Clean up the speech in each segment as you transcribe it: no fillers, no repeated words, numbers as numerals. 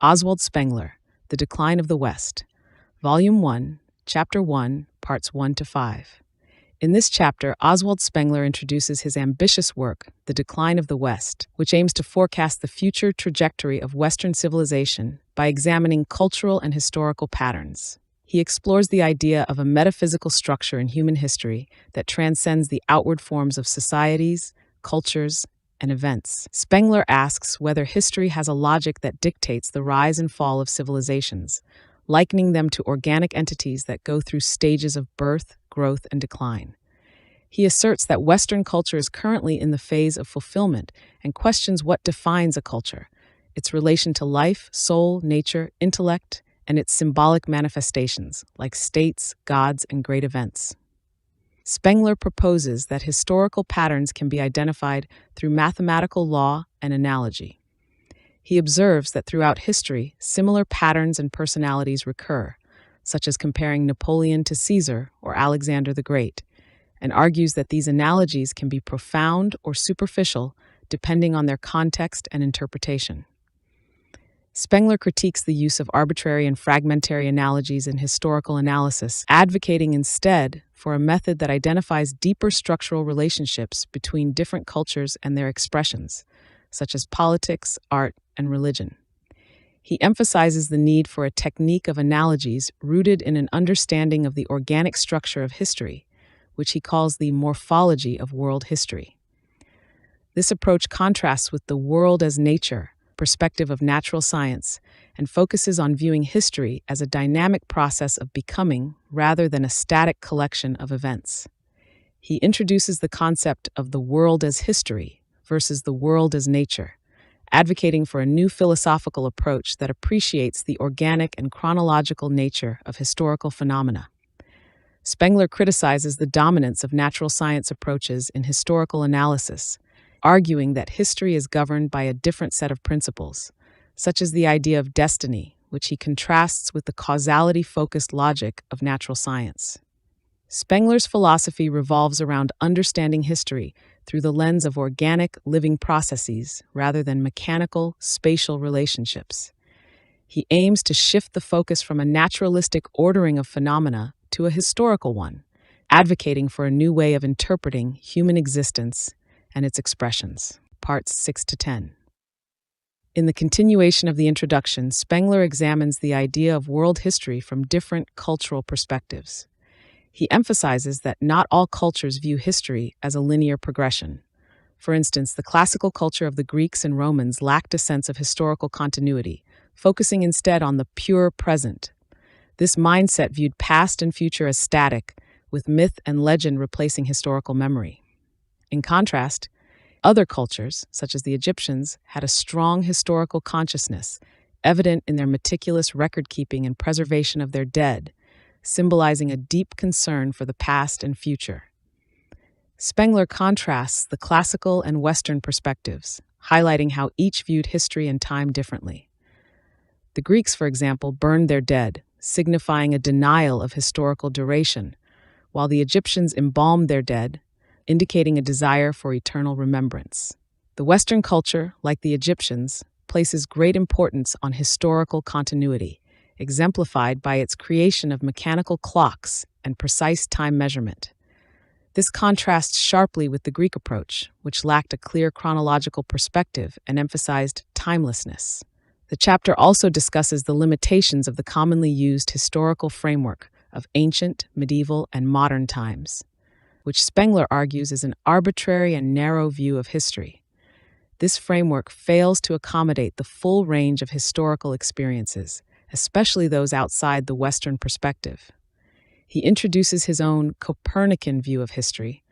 Oswald Spengler, The Decline of the West, Vol.1, Chapter 1, Parts 1 to 5. In this chapter, Oswald Spengler introduces his ambitious work, The Decline of the West, which aims to forecast the future trajectory of Western civilization by examining cultural and historical patterns. He explores the idea of a metaphysical structure in human history that transcends the outward forms of societies, cultures, and events. Spengler asks whether history has a logic that dictates the rise and fall of civilizations, likening them to organic entities that go through stages of birth, growth, and decline. He asserts that Western culture is currently in the phase of fulfillment and questions what defines a culture, its relation to life, soul, nature, intellect, and its symbolic manifestations, like states, gods, and great events. Spengler proposes that historical patterns can be identified through mathematical law and analogy. He observes that throughout history, similar patterns and personalities recur, such as comparing Napoleon to Caesar or Alexander the Great, and argues that these analogies can be profound or superficial depending on their context and interpretation. Spengler critiques the use of arbitrary and fragmentary analogies in historical analysis, advocating instead for a method that identifies deeper structural relationships between different cultures and their expressions, such as politics, art, and religion. He emphasizes the need for a technique of analogies rooted in an understanding of the organic structure of history, which he calls the morphology of world history. This approach contrasts with the world as nature perspective of natural science and focuses on viewing history as a dynamic process of becoming rather than a static collection of events. He introduces the concept of the world as history versus the world as nature, advocating for a new philosophical approach that appreciates the organic and chronological nature of historical phenomena. Spengler criticizes the dominance of natural science approaches in historical analysis, arguing that history is governed by a different set of principles, such as the idea of destiny, which he contrasts with the causality-focused logic of natural science. Spengler's philosophy revolves around understanding history through the lens of organic, living processes rather than mechanical, spatial relationships. He aims to shift the focus from a naturalistic ordering of phenomena to a historical one, advocating for a new way of interpreting human existence and its expressions. Parts 6 to 10. In the continuation of the introduction, Spengler examines the idea of world history from different cultural perspectives. He emphasizes that not all cultures view history as a linear progression. For instance, the classical culture of the Greeks and Romans lacked a sense of historical continuity, focusing instead on the pure present. This mindset viewed past and future as static, with myth and legend replacing historical memory. In contrast, other cultures, such as the Egyptians, had a strong historical consciousness, evident in their meticulous record-keeping and preservation of their dead, symbolizing a deep concern for the past and future. Spengler contrasts the classical and Western perspectives, highlighting how each viewed history and time differently. The Greeks, for example, burned their dead, signifying a denial of historical duration, while the Egyptians embalmed their dead, indicating a desire for eternal remembrance. The Western culture, like the Egyptians, places great importance on historical continuity, exemplified by its creation of mechanical clocks and precise time measurement. This contrasts sharply with the Greek approach, which lacked a clear chronological perspective and emphasized timelessness. The chapter also discusses the limitations of the commonly used historical framework of ancient, medieval, and modern times, which Spengler argues is an arbitrary and narrow view of history. This framework fails to accommodate the full range of historical experiences, especially those outside the Western perspective. He introduces his own Copernican view of history,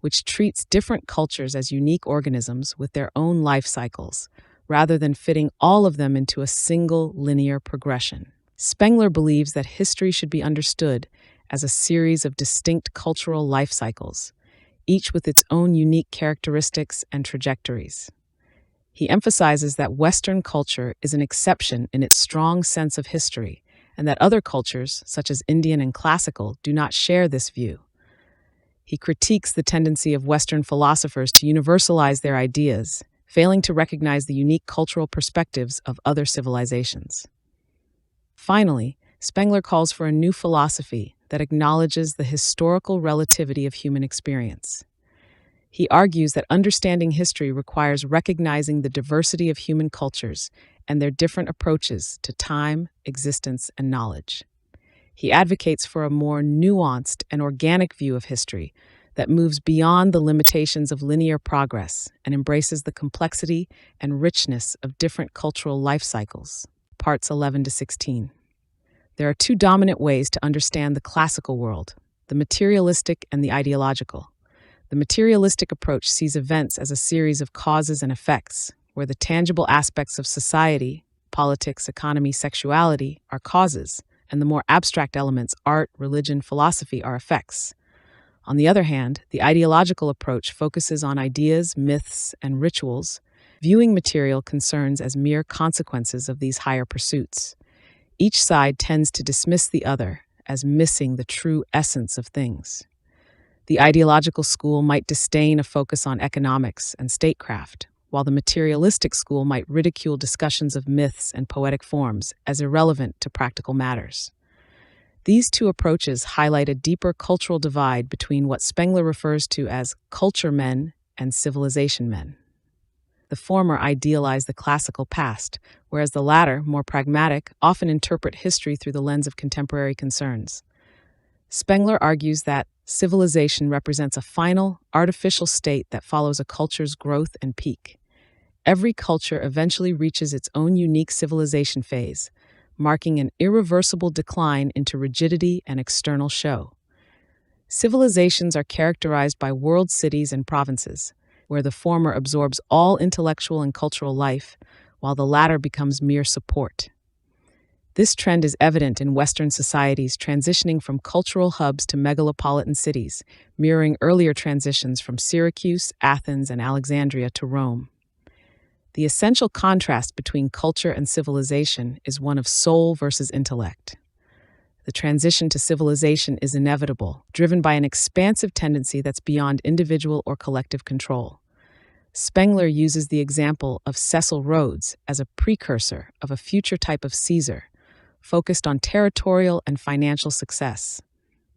which treats different cultures as unique organisms with their own life cycles, rather than fitting all of them into a single linear progression. Spengler believes that history should be understood as a series of distinct cultural life cycles, each with its own unique characteristics and trajectories. He emphasizes that Western culture is an exception in its strong sense of history, and that other cultures, such as Indian and classical, do not share this view. He critiques the tendency of Western philosophers to universalize their ideas, failing to recognize the unique cultural perspectives of other civilizations. Finally, Spengler calls for a new philosophy that acknowledges the historical relativity of human experience. He argues that understanding history requires recognizing the diversity of human cultures and their different approaches to time, existence, and knowledge. He advocates for a more nuanced and organic view of history that moves beyond the limitations of linear progress and embraces the complexity and richness of different cultural life cycles. Parts 11 to 16. There are two dominant ways to understand the classical world: the materialistic and the ideological. The materialistic approach sees events as a series of causes and effects, where the tangible aspects of society, politics, economy, sexuality, are causes, and the more abstract elements, art, religion, philosophy, are effects. On the other hand, the ideological approach focuses on ideas, myths, and rituals, viewing material concerns as mere consequences of these higher pursuits. Each side tends to dismiss the other as missing the true essence of things. The ideological school might disdain a focus on economics and statecraft, while the materialistic school might ridicule discussions of myths and poetic forms as irrelevant to practical matters. These two approaches highlight a deeper cultural divide between what Spengler refers to as culture men and civilization men. The former idealize the classical past, whereas the latter, more pragmatic, often interpret history through the lens of contemporary concerns. Spengler argues that civilization represents a final, artificial state that follows a culture's growth and peak. Every culture eventually reaches its own unique civilization phase, marking an irreversible decline into rigidity and external show. Civilizations are characterized by world cities and provinces, where the former absorbs all intellectual and cultural life, while the latter becomes mere support. This trend is evident in Western societies transitioning from cultural hubs to megalopolitan cities, mirroring earlier transitions from Syracuse, Athens, and Alexandria to Rome. The essential contrast between culture and civilization is one of soul versus intellect. The transition to civilization is inevitable, driven by an expansive tendency that's beyond individual or collective control. Spengler uses the example of Cecil Rhodes as a precursor of a future type of Caesar, focused on territorial and financial success.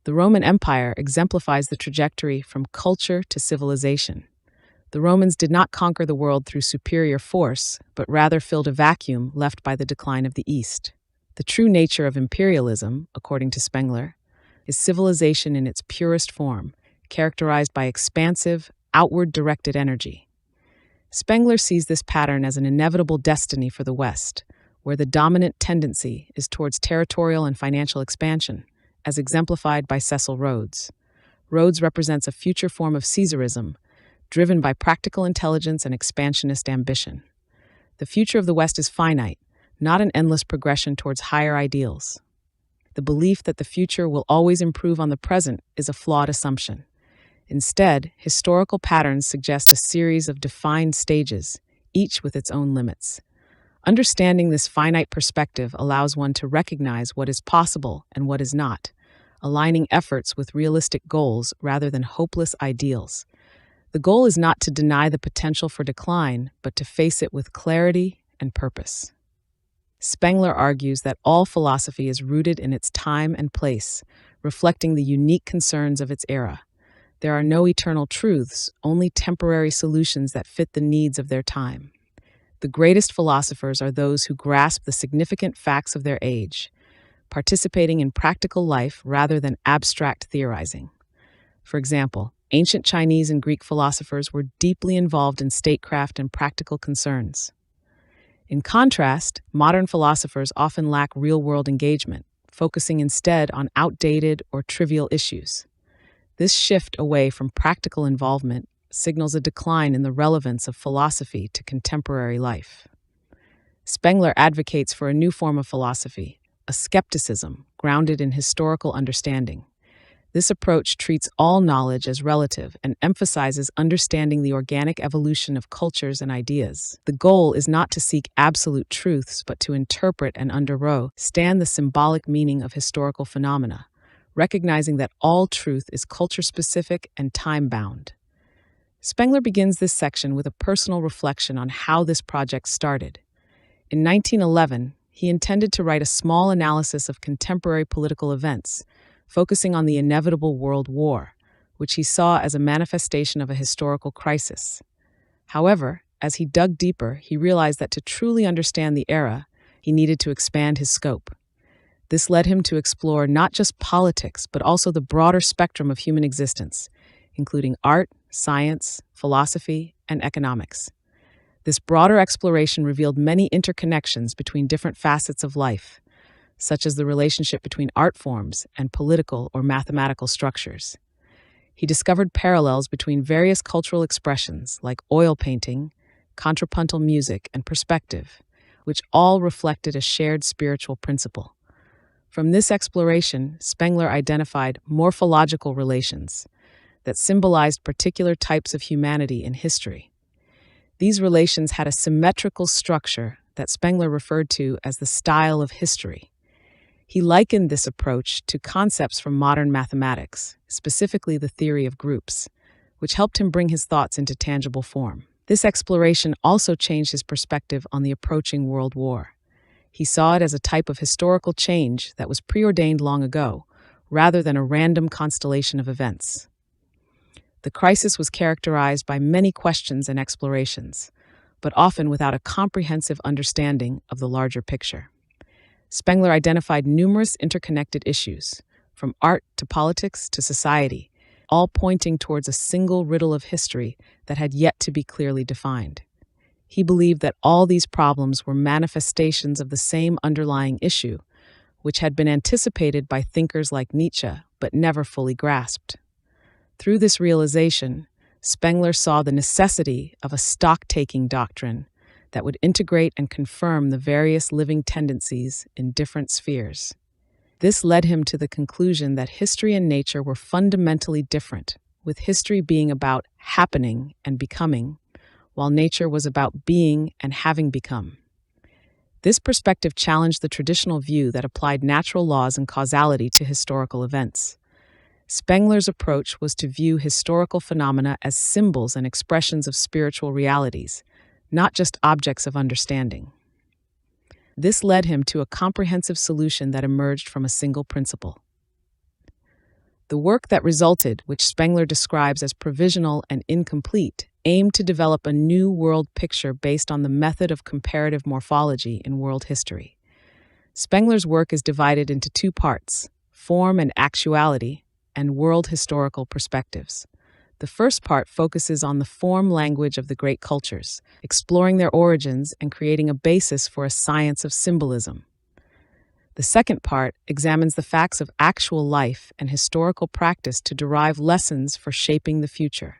The Roman Empire exemplifies the trajectory from culture to civilization. The Romans did not conquer the world through superior force, but rather filled a vacuum left by the decline of the East. The true nature of imperialism, according to Spengler, is civilization in its purest form, characterized by expansive, outward-directed energy. Spengler sees this pattern as an inevitable destiny for the West, where the dominant tendency is towards territorial and financial expansion, as exemplified by Cecil Rhodes. Rhodes represents a future form of Caesarism, driven by practical intelligence and expansionist ambition. The future of the West is finite, not an endless progression towards higher ideals. The belief that the future will always improve on the present is a flawed assumption. Instead, historical patterns suggest a series of defined stages, each with its own limits. Understanding this finite perspective allows one to recognize what is possible and what is not, aligning efforts with realistic goals rather than hopeless ideals. The goal is not to deny the potential for decline, but to face it with clarity and purpose. Spengler argues that all philosophy is rooted in its time and place, reflecting the unique concerns of its era. There are no eternal truths, only temporary solutions that fit the needs of their time. The greatest philosophers are those who grasp the significant facts of their age, participating in practical life rather than abstract theorizing. For example, ancient Chinese and Greek philosophers were deeply involved in statecraft and practical concerns. In contrast, modern philosophers often lack real-world engagement, focusing instead on outdated or trivial issues. This shift away from practical involvement signals a decline in the relevance of philosophy to contemporary life. Spengler advocates for a new form of philosophy, a skepticism grounded in historical understanding. This approach treats all knowledge as relative and emphasizes understanding the organic evolution of cultures and ideas. The goal is not to seek absolute truths, but to interpret and understand the symbolic meaning of historical phenomena, recognizing that all truth is culture-specific and time-bound. Spengler begins this section with a personal reflection on how this project started. In 1911, he intended to write a small analysis of contemporary political events, focusing on the inevitable World War, which he saw as a manifestation of a historical crisis. However, as he dug deeper, he realized that to truly understand the era, he needed to expand his scope. This led him to explore not just politics, but also the broader spectrum of human existence, including art, science, philosophy, and economics. This broader exploration revealed many interconnections between different facets of life, such as the relationship between art forms and political or mathematical structures. He discovered parallels between various cultural expressions like oil painting, contrapuntal music, and perspective, which all reflected a shared spiritual principle. From this exploration, Spengler identified morphological relations that symbolized particular types of humanity in history. These relations had a symmetrical structure that Spengler referred to as the style of history. He likened this approach to concepts from modern mathematics, specifically the theory of groups, which helped him bring his thoughts into tangible form. This exploration also changed his perspective on the approaching World War. He saw it as a type of historical change that was preordained long ago, rather than a random constellation of events. The crisis was characterized by many questions and explorations, but often without a comprehensive understanding of the larger picture. Spengler identified numerous interconnected issues, from art to politics to society, all pointing towards a single riddle of history that had yet to be clearly defined. He believed that all these problems were manifestations of the same underlying issue, which had been anticipated by thinkers like Nietzsche but never fully grasped. Through this realization, Spengler saw the necessity of a stock-taking doctrine that would integrate and confirm the various living tendencies in different spheres. This led him to the conclusion that history and nature were fundamentally different, with history being about happening and becoming, while nature was about being and having become. This perspective challenged the traditional view that applied natural laws and causality to historical events. Spengler's approach was to view historical phenomena as symbols and expressions of spiritual realities, not just objects of understanding. This led him to a comprehensive solution that emerged from a single principle. The work that resulted, which Spengler describes as provisional and incomplete, aimed to develop a new world picture based on the method of comparative morphology in world history. Spengler's work is divided into two parts: Form and Actuality, and World Historical Perspectives. The first part focuses on the form language of the great cultures, exploring their origins and creating a basis for a science of symbolism. The second part examines the facts of actual life and historical practice to derive lessons for shaping the future.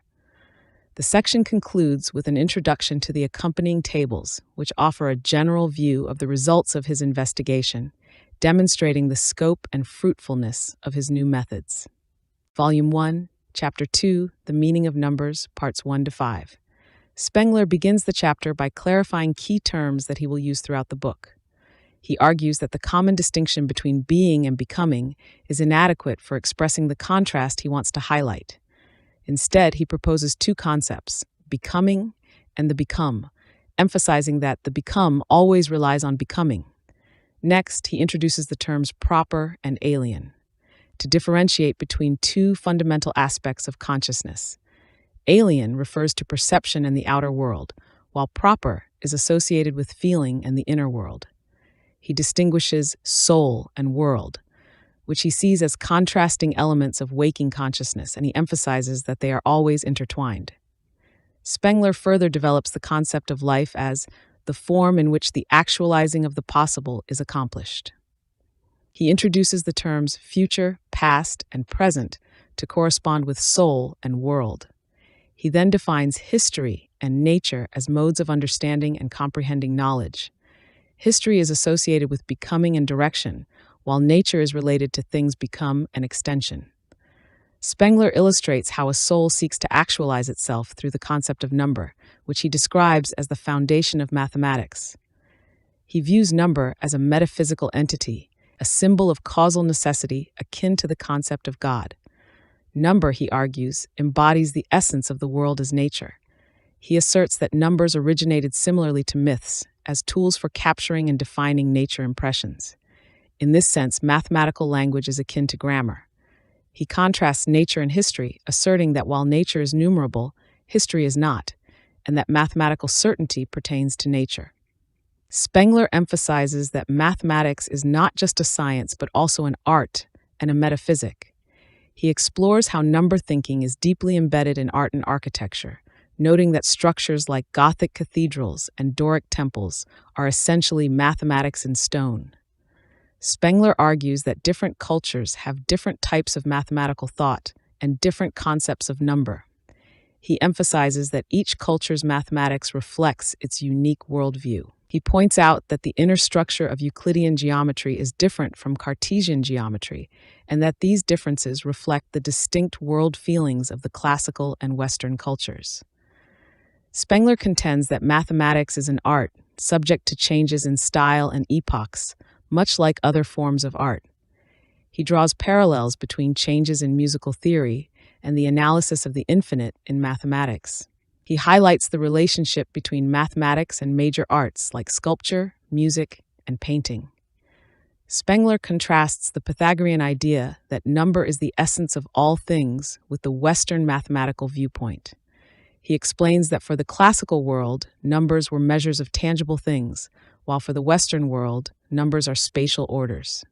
The section concludes with an introduction to the accompanying tables, which offer a general view of the results of his investigation, demonstrating the scope and fruitfulness of his new methods. Volume 1, Chapter 2, The Meaning of Numbers, Parts 1 to 5. Spengler begins the chapter by clarifying key terms that he will use throughout the book. He argues that the common distinction between being and becoming is inadequate for expressing the contrast he wants to highlight. Instead, he proposes two concepts, becoming and the become, emphasizing that the become always relies on becoming. Next, he introduces the terms proper and alien, to differentiate between two fundamental aspects of consciousness. Alien refers to perception and the outer world, while proper is associated with feeling and the inner world. He distinguishes soul and world, which he sees as contrasting elements of waking consciousness, and he emphasizes that they are always intertwined. Spengler further develops the concept of life as the form in which the actualizing of the possible is accomplished. He introduces the terms future, past, and present to correspond with soul and world. He then defines history and nature as modes of understanding and comprehending knowledge. History is associated with becoming and direction, while nature is related to things become and extension. Spengler illustrates how a soul seeks to actualize itself through the concept of number, which he describes as the foundation of mathematics. He views number as a metaphysical entity, a symbol of causal necessity akin to the concept of God. Number, he argues, embodies the essence of the world as nature. He asserts that numbers originated similarly to myths, as tools for capturing and defining nature impressions. In this sense, mathematical language is akin to grammar. He contrasts nature and history, asserting that while nature is numerable, history is not, and that mathematical certainty pertains to nature. Spengler emphasizes that mathematics is not just a science but also an art and a metaphysic. He explores how number thinking is deeply embedded in art and architecture, noting that structures like Gothic cathedrals and Doric temples are essentially mathematics in stone. Spengler argues that different cultures have different types of mathematical thought and different concepts of number. He emphasizes that each culture's mathematics reflects its unique worldview. He points out that the inner structure of Euclidean geometry is different from Cartesian geometry, and that these differences reflect the distinct world feelings of the classical and Western cultures. Spengler contends that mathematics is an art, subject to changes in style and epochs, much like other forms of art. He draws parallels between changes in musical theory and the analysis of the infinite in mathematics. He highlights the relationship between mathematics and major arts like sculpture, music, and painting. Spengler contrasts the Pythagorean idea that number is the essence of all things with the Western mathematical viewpoint. He explains that for the classical world, numbers were measures of tangible things, while for the Western world, numbers are spatial orders.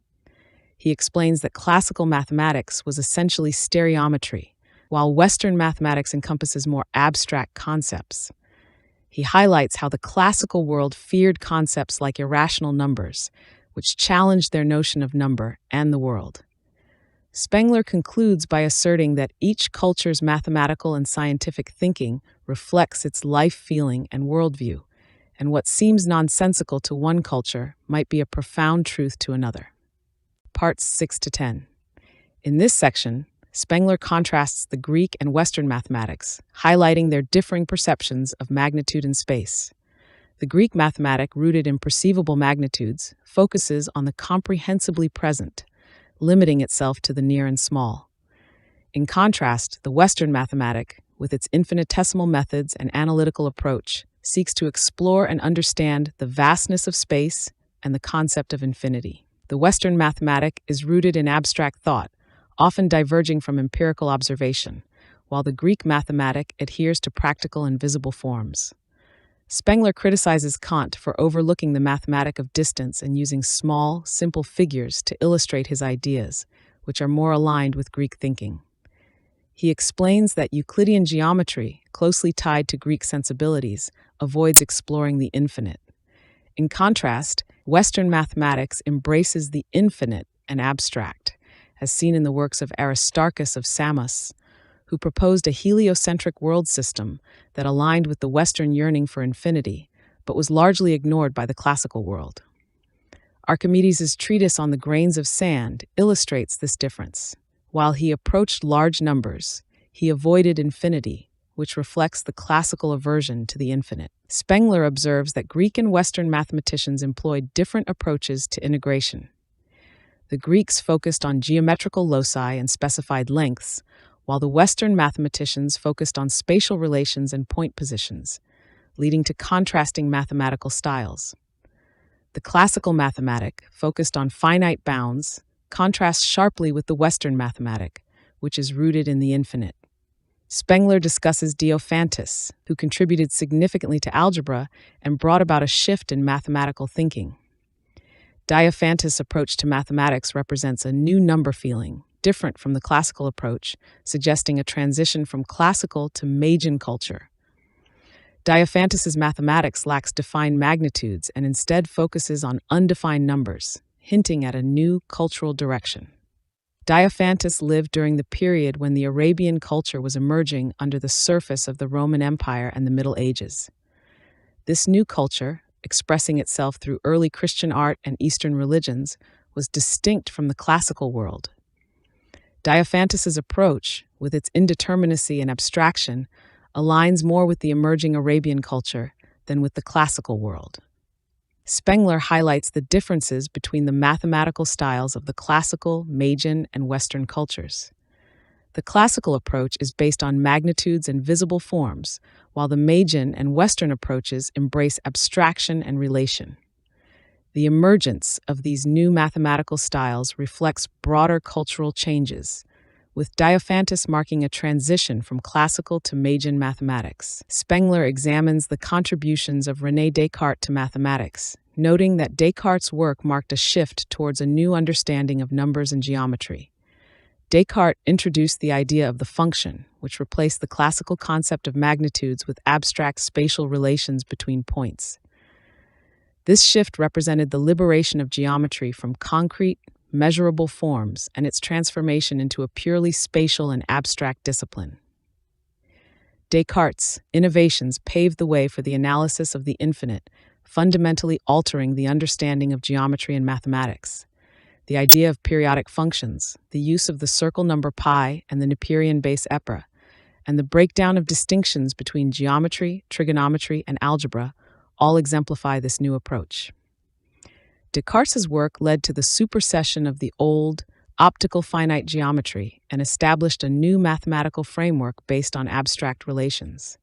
He explains that classical mathematics was essentially stereometry, while Western mathematics encompasses more abstract concepts. He highlights how the classical world feared concepts like irrational numbers, which challenged their notion of number and the world. Spengler concludes by asserting that each culture's mathematical and scientific thinking reflects its life feeling and worldview, and what seems nonsensical to one culture might be a profound truth to another. Parts 6 to 10. In this section, Spengler contrasts the Greek and Western mathematics, highlighting their differing perceptions of magnitude and space. The Greek mathematic, rooted in perceivable magnitudes, focuses on the comprehensibly present, limiting itself to the near and small. In contrast, the Western mathematic, with its infinitesimal methods and analytical approach, seeks to explore and understand the vastness of space and the concept of infinity. The Western mathematic is rooted in abstract thought, often diverging from empirical observation, while the Greek mathematic adheres to practical and visible forms. Spengler criticizes Kant for overlooking the mathematic of distance and using small, simple figures to illustrate his ideas, which are more aligned with Greek thinking. He explains that Euclidean geometry, closely tied to Greek sensibilities, avoids exploring the infinite. In contrast, Western mathematics embraces the infinite and abstract, as seen in the works of Aristarchus of Samos, who proposed a heliocentric world system that aligned with the Western yearning for infinity, but was largely ignored by the classical world. Archimedes' treatise on the grains of sand illustrates this difference. While he approached large numbers, he avoided infinity, which reflects the classical aversion to the infinite. Spengler observes that Greek and Western mathematicians employed different approaches to integration. The Greeks focused on geometrical loci and specified lengths, while the Western mathematicians focused on spatial relations and point positions, leading to contrasting mathematical styles. The classical mathematic, focused on finite bounds, contrasts sharply with the Western mathematic, which is rooted in the infinite. Spengler discusses Diophantus, who contributed significantly to algebra and brought about a shift in mathematical thinking. Diophantus' approach to mathematics represents a new number feeling, different from the classical approach, suggesting a transition from classical to Magian culture. Diophantus' mathematics lacks defined magnitudes and instead focuses on undefined numbers, hinting at a new cultural direction. Diophantus lived during the period when the Arabian culture was emerging under the surface of the Roman Empire and the Middle Ages. This new culture, expressing itself through early Christian art and Eastern religions, was distinct from the classical world. Diophantus' approach, with its indeterminacy and abstraction, aligns more with the emerging Arabian culture than with the classical world. Spengler highlights the differences between the mathematical styles of the classical, Magian, and Western cultures. The classical approach is based on magnitudes and visible forms, while the Magian and Western approaches embrace abstraction and relation. The emergence of these new mathematical styles reflects broader cultural changes, with Diophantus marking a transition from classical to Magian mathematics. Spengler examines the contributions of René Descartes to mathematics, noting that Descartes' work marked a shift towards a new understanding of numbers and geometry. Descartes introduced the idea of the function, which replaced the classical concept of magnitudes with abstract spatial relations between points. This shift represented the liberation of geometry from concrete, measurable forms and its transformation into a purely spatial and abstract discipline. Descartes' innovations paved the way for the analysis of the infinite, fundamentally altering the understanding of geometry and mathematics. The idea of periodic functions, the use of the circle number pi and the Napierian base epra, and the breakdown of distinctions between geometry, trigonometry, and algebra all exemplify this new approach. Descartes' work led to the supersession of the old, optical finite geometry and established a new mathematical framework based on abstract relations.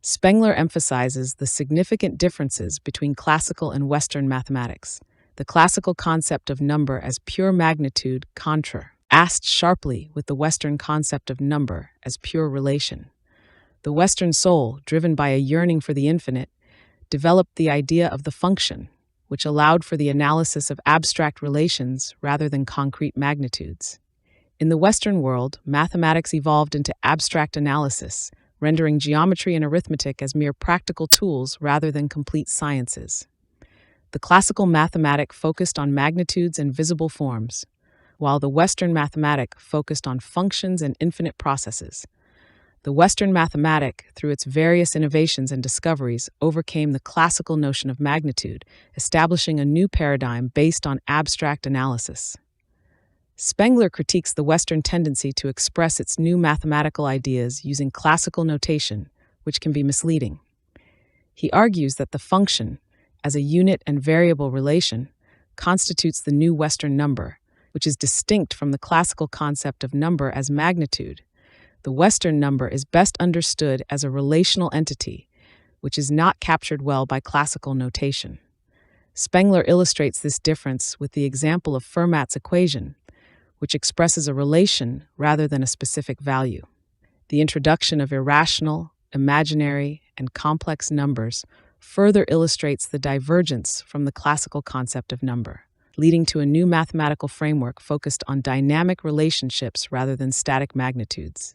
Spengler emphasizes the significant differences between classical and Western mathematics. The classical concept of number as pure magnitude contrasts sharply with the Western concept of number as pure relation. The Western soul, driven by a yearning for the infinite, developed the idea of the function, which allowed for the analysis of abstract relations rather than concrete magnitudes. In the Western world, mathematics evolved into abstract analysis, rendering geometry and arithmetic as mere practical tools rather than complete sciences. The classical mathematic focused on magnitudes and visible forms, while the Western mathematic focused on functions and infinite processes. The Western mathematic, through its various innovations and discoveries, overcame the classical notion of magnitude, establishing a new paradigm based on abstract analysis. Spengler critiques the Western tendency to express its new mathematical ideas using classical notation, which can be misleading. He argues that the function, as a unit and variable relation, constitutes the new Western number, which is distinct from the classical concept of number as magnitude. The Western number is best understood as a relational entity, which is not captured well by classical notation. Spengler illustrates this difference with the example of Fermat's equation, which expresses a relation rather than a specific value. The introduction of irrational, imaginary, and complex numbers further illustrates the divergence from the classical concept of number, leading to a new mathematical framework focused on dynamic relationships rather than static magnitudes.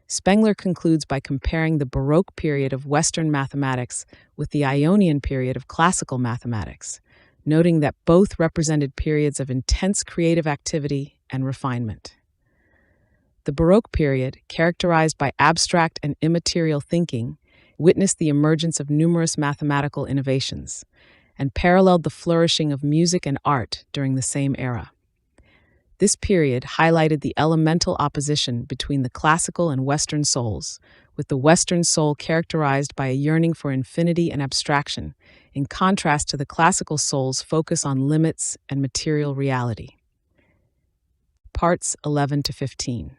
Spengler concludes by comparing the Baroque period of Western mathematics with the Ionian period of classical mathematics, noting that both represented periods of intense creative activity and refinement. The Baroque period, characterized by abstract and immaterial thinking, witnessed the emergence of numerous mathematical innovations, and paralleled the flourishing of music and art during the same era. This period highlighted the elemental opposition between the classical and Western souls, with the Western soul characterized by a yearning for infinity and abstraction, in contrast to the classical soul's focus on limits and material reality. Parts 11 to 15.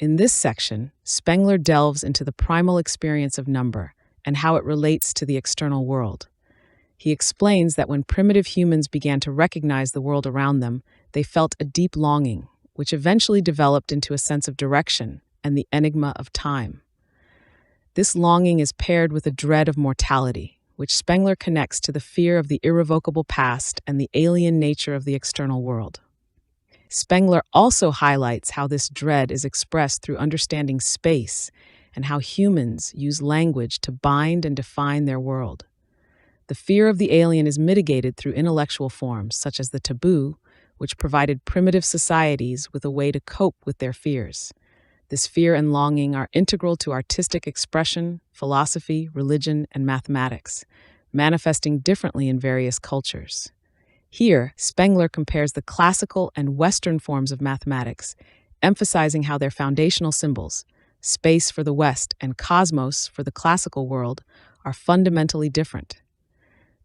In this section, Spengler delves into the primal experience of number and how it relates to the external world. He explains that when primitive humans began to recognize the world around them, they felt a deep longing, which eventually developed into a sense of direction and the enigma of time. This longing is paired with a dread of mortality, which Spengler connects to the fear of the irrevocable past and the alien nature of the external world. Spengler also highlights how this dread is expressed through understanding space and how humans use language to bind and define their world. The fear of the alien is mitigated through intellectual forms, such as the taboo, which provided primitive societies with a way to cope with their fears. This fear and longing are integral to artistic expression, philosophy, religion, and mathematics, manifesting differently in various cultures. Here, Spengler compares the classical and Western forms of mathematics, emphasizing how their foundational symbols, space for the West and cosmos for the classical world, are fundamentally different.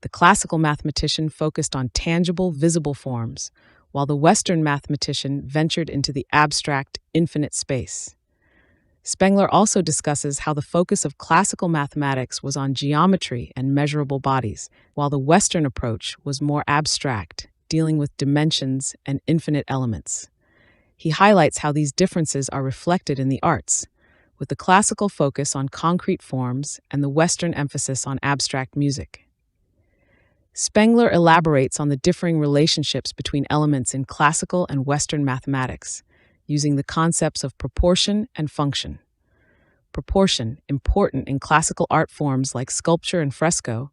The classical mathematician focused on tangible, visible forms, while the Western mathematician ventured into the abstract, infinite space. Spengler also discusses how the focus of classical mathematics was on geometry and measurable bodies, while the Western approach was more abstract, dealing with dimensions and infinite elements. He highlights how these differences are reflected in the arts, with the classical focus on concrete forms and the Western emphasis on abstract music. Spengler elaborates on the differing relationships between elements in classical and Western mathematics, using the concepts of proportion and function. Proportion, important in classical art forms like sculpture and fresco,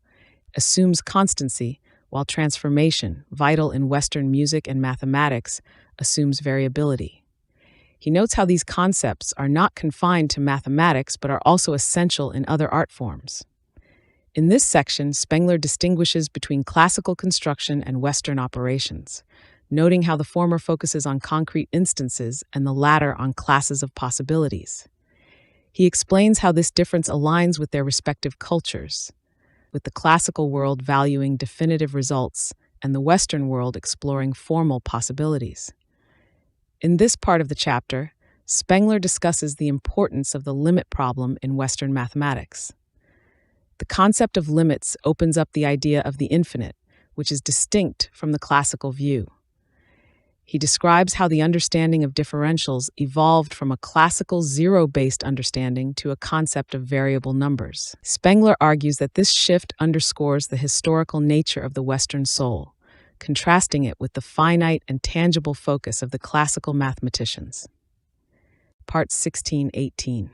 assumes constancy, while transformation, vital in Western music and mathematics, assumes variability. He notes how these concepts are not confined to mathematics but are also essential in other art forms. In this section, Spengler distinguishes between classical construction and Western operations, noting how the former focuses on concrete instances and the latter on classes of possibilities. He explains how this difference aligns with their respective cultures, with the classical world valuing definitive results and the Western world exploring formal possibilities. In this part of the chapter, Spengler discusses the importance of the limit problem in Western mathematics. The concept of limits opens up the idea of the infinite, which is distinct from the classical view. He describes how the understanding of differentials evolved from a classical zero-based understanding to a concept of variable numbers. Spengler argues that this shift underscores the historical nature of the Western soul, contrasting it with the finite and tangible focus of the classical mathematicians. Part 16-18.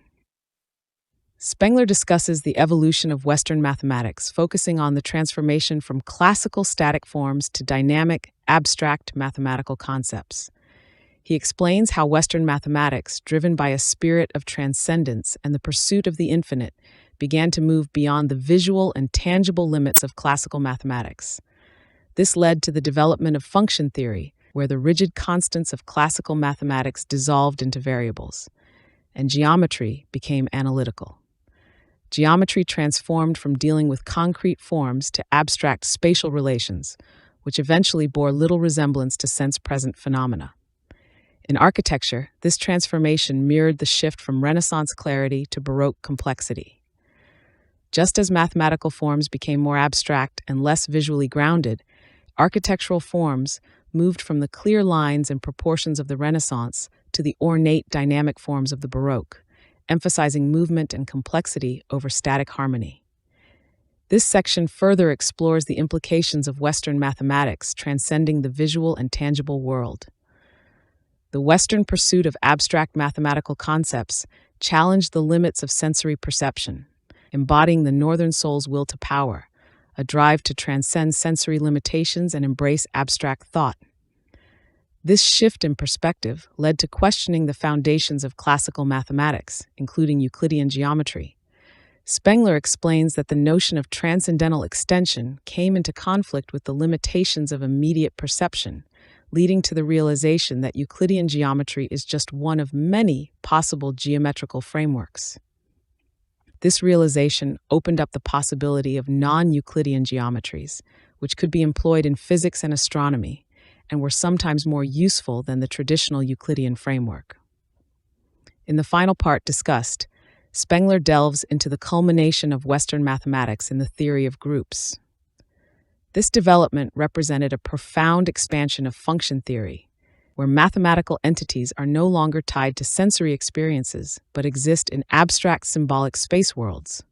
Spengler discusses the evolution of Western mathematics, focusing on the transformation from classical static forms to dynamic, abstract mathematical concepts. He explains how Western mathematics, driven by a spirit of transcendence and the pursuit of the infinite, began to move beyond the visual and tangible limits of classical mathematics. This led to the development of function theory, where the rigid constants of classical mathematics dissolved into variables, and geometry became analytical. Geometry transformed from dealing with concrete forms to abstract spatial relations, which eventually bore little resemblance to sense-present phenomena. In architecture, this transformation mirrored the shift from Renaissance clarity to Baroque complexity. Just as mathematical forms became more abstract and less visually grounded, architectural forms moved from the clear lines and proportions of the Renaissance to the ornate dynamic forms of the Baroque, emphasizing movement and complexity over static harmony. This section further explores the implications of Western mathematics transcending the visual and tangible world. The Western pursuit of abstract mathematical concepts challenged the limits of sensory perception, embodying the Northern soul's will to power, a drive to transcend sensory limitations and embrace abstract thought. This shift in perspective led to questioning the foundations of classical mathematics, including Euclidean geometry. Spengler explains that the notion of transcendental extension came into conflict with the limitations of immediate perception, leading to the realization that Euclidean geometry is just one of many possible geometrical frameworks. This realization opened up the possibility of non-Euclidean geometries, which could be employed in physics and astronomy, and were sometimes more useful than the traditional Euclidean framework. In the final part discussed, Spengler delves into the culmination of Western mathematics in the theory of groups. This development represented a profound expansion of function theory, where mathematical entities are no longer tied to sensory experiences but exist in abstract symbolic space worlds.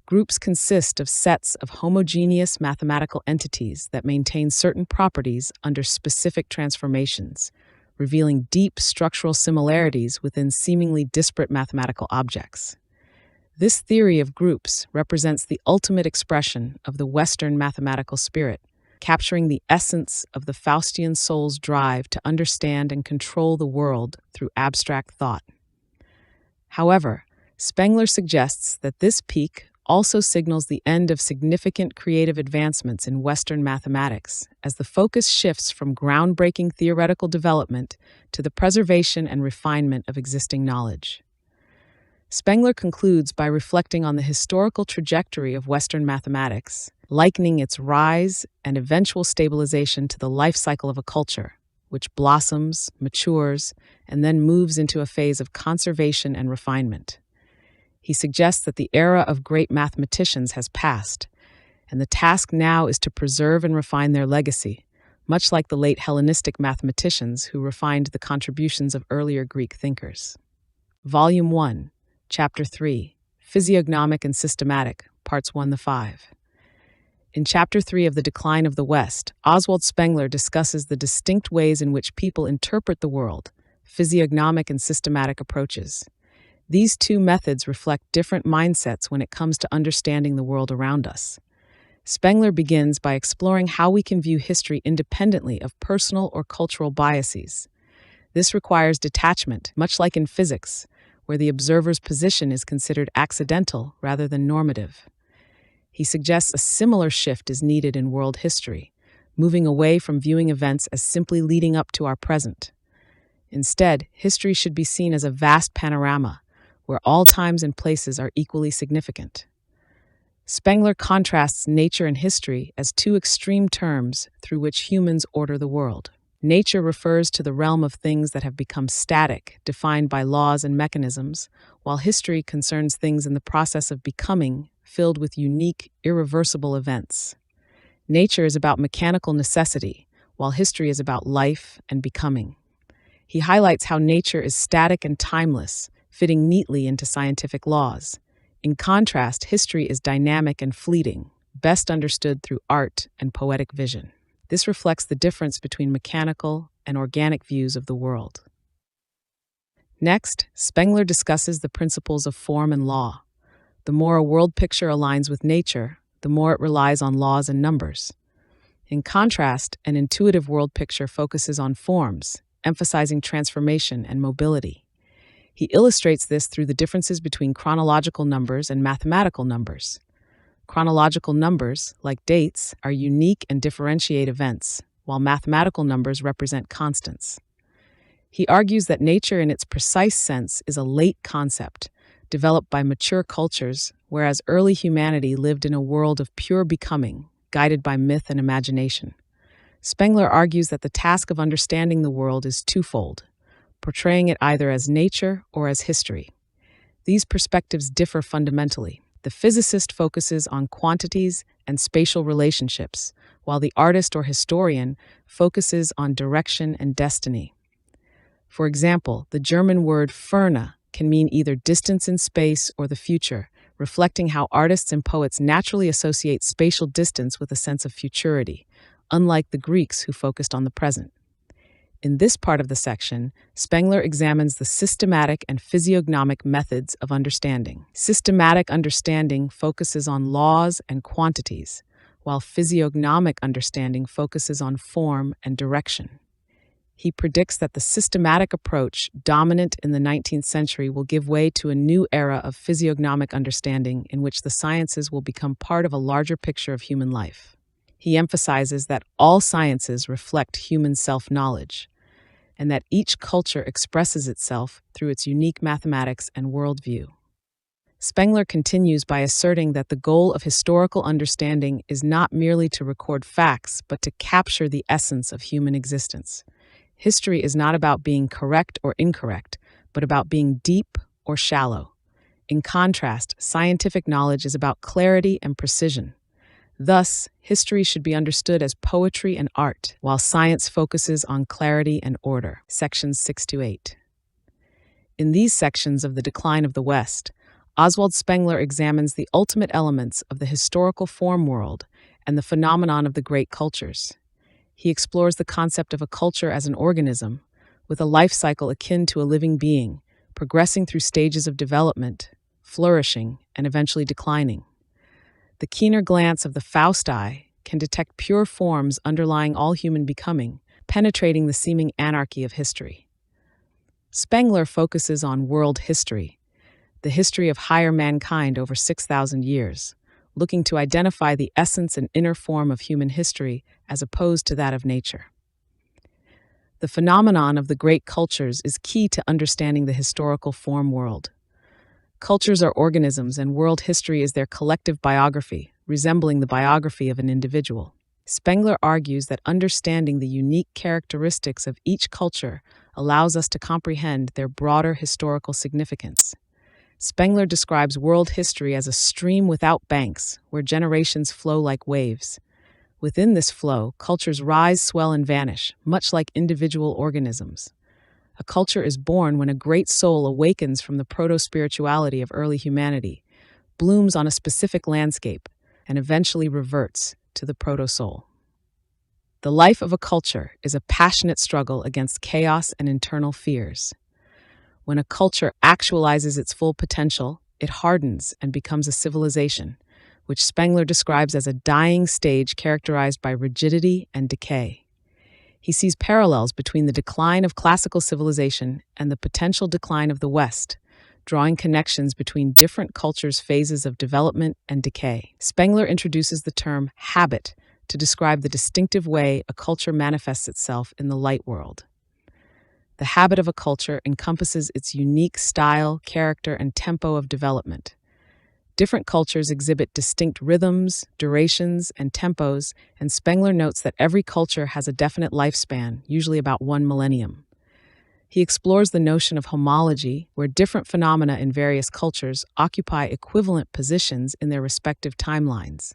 Groups consist of sets of homogeneous mathematical entities that maintain certain properties under specific transformations, revealing deep structural similarities within seemingly disparate mathematical objects. This theory of groups represents the ultimate expression of the Western mathematical spirit, capturing the essence of the Faustian soul's drive to understand and control the world through abstract thought. However, Spengler suggests that this peak also signals the end of significant creative advancements in Western mathematics, as the focus shifts from groundbreaking theoretical development to the preservation and refinement of existing knowledge. Spengler concludes by reflecting on the historical trajectory of Western mathematics, likening its rise and eventual stabilization to the life cycle of a culture, which blossoms, matures, and then moves into a phase of conservation and refinement. He suggests that the era of great mathematicians has passed, and the task now is to preserve and refine their legacy, much like the late Hellenistic mathematicians who refined the contributions of earlier Greek thinkers. Volume 1, Chapter 3, Physiognomic and Systematic, Parts 1-5. In Chapter 3 of The Decline of the West, Oswald Spengler discusses the distinct ways in which people interpret the world, physiognomic and systematic approaches. These two methods reflect different mindsets when it comes to understanding the world around us. Spengler begins by exploring how we can view history independently of personal or cultural biases. This requires detachment, much like in physics, where the observer's position is considered accidental rather than normative. He suggests a similar shift is needed in world history, moving away from viewing events as simply leading up to our present. Instead, history should be seen as a vast panorama, where all times and places are equally significant. Spengler contrasts nature and history as two extreme terms through which humans order the world. Nature refers to the realm of things that have become static, defined by laws and mechanisms, while history concerns things in the process of becoming, filled with unique, irreversible events. Nature is about mechanical necessity, while history is about life and becoming. He highlights how nature is static and timeless, fitting neatly into scientific laws. In contrast, history is dynamic and fleeting, best understood through art and poetic vision. This reflects the difference between mechanical and organic views of the world. Next, Spengler discusses the principles of form and law. The more a world picture aligns with nature, the more it relies on laws and numbers. In contrast, an intuitive world picture focuses on forms, emphasizing transformation and mobility. He illustrates this through the differences between chronological numbers and mathematical numbers. Chronological numbers, like dates, are unique and differentiate events, while mathematical numbers represent constants. He argues that nature in its precise sense is a late concept, developed by mature cultures, whereas early humanity lived in a world of pure becoming, guided by myth and imagination. Spengler argues that the task of understanding the world is twofold, portraying it either as nature or as history. These perspectives differ fundamentally. The physicist focuses on quantities and spatial relationships, while the artist or historian focuses on direction and destiny. For example, the German word Ferne can mean either distance in space or the future, reflecting how artists and poets naturally associate spatial distance with a sense of futurity, unlike the Greeks who focused on the present. In this part of the section, Spengler examines the systematic and physiognomic methods of understanding. Systematic understanding focuses on laws and quantities, while physiognomic understanding focuses on form and direction. He predicts that the systematic approach, dominant in the 19th century, will give way to a new era of physiognomic understanding in which the sciences will become part of a larger picture of human life. He emphasizes that all sciences reflect human self-knowledge, and that each culture expresses itself through its unique mathematics and worldview. Spengler continues by asserting that the goal of historical understanding is not merely to record facts, but to capture the essence of human existence. History is not about being correct or incorrect, but about being deep or shallow. In contrast, scientific knowledge is about clarity and precision. Thus, history should be understood as poetry and art, while science focuses on clarity and order. Sections 6-8. In these sections of The Decline of the West, Oswald Spengler examines the ultimate elements of the historical form world and the phenomenon of the great cultures. He explores the concept of a culture as an organism, with a life cycle akin to a living being, progressing through stages of development, flourishing, and eventually declining. The keener glance of the Faust eye can detect pure forms underlying all human becoming, penetrating the seeming anarchy of history. Spengler focuses on world history, the history of higher mankind over 6,000 years, looking to identify the essence and inner form of human history as opposed to that of nature. The phenomenon of the great cultures is key to understanding the historical form world. Cultures are organisms, and world history is their collective biography, resembling the biography of an individual. Spengler argues that understanding the unique characteristics of each culture allows us to comprehend their broader historical significance. Spengler describes world history as a stream without banks, where generations flow like waves. Within this flow, cultures rise, swell, and vanish, much like individual organisms. A culture is born when a great soul awakens from the proto-spirituality of early humanity, blooms on a specific landscape, and eventually reverts to the proto-soul. The life of a culture is a passionate struggle against chaos and internal fears. When a culture actualizes its full potential, it hardens and becomes a civilization, which Spengler describes as a dying stage characterized by rigidity and decay. He sees parallels between the decline of classical civilization and the potential decline of the West, drawing connections between different cultures' phases of development and decay. Spengler introduces the term habit to describe the distinctive way a culture manifests itself in the light world. The habit of a culture encompasses its unique style, character, and tempo of development. Different cultures exhibit distinct rhythms, durations, and tempos, and Spengler notes that every culture has a definite lifespan, usually about 1 millennium. He explores the notion of homology, where different phenomena in various cultures occupy equivalent positions in their respective timelines.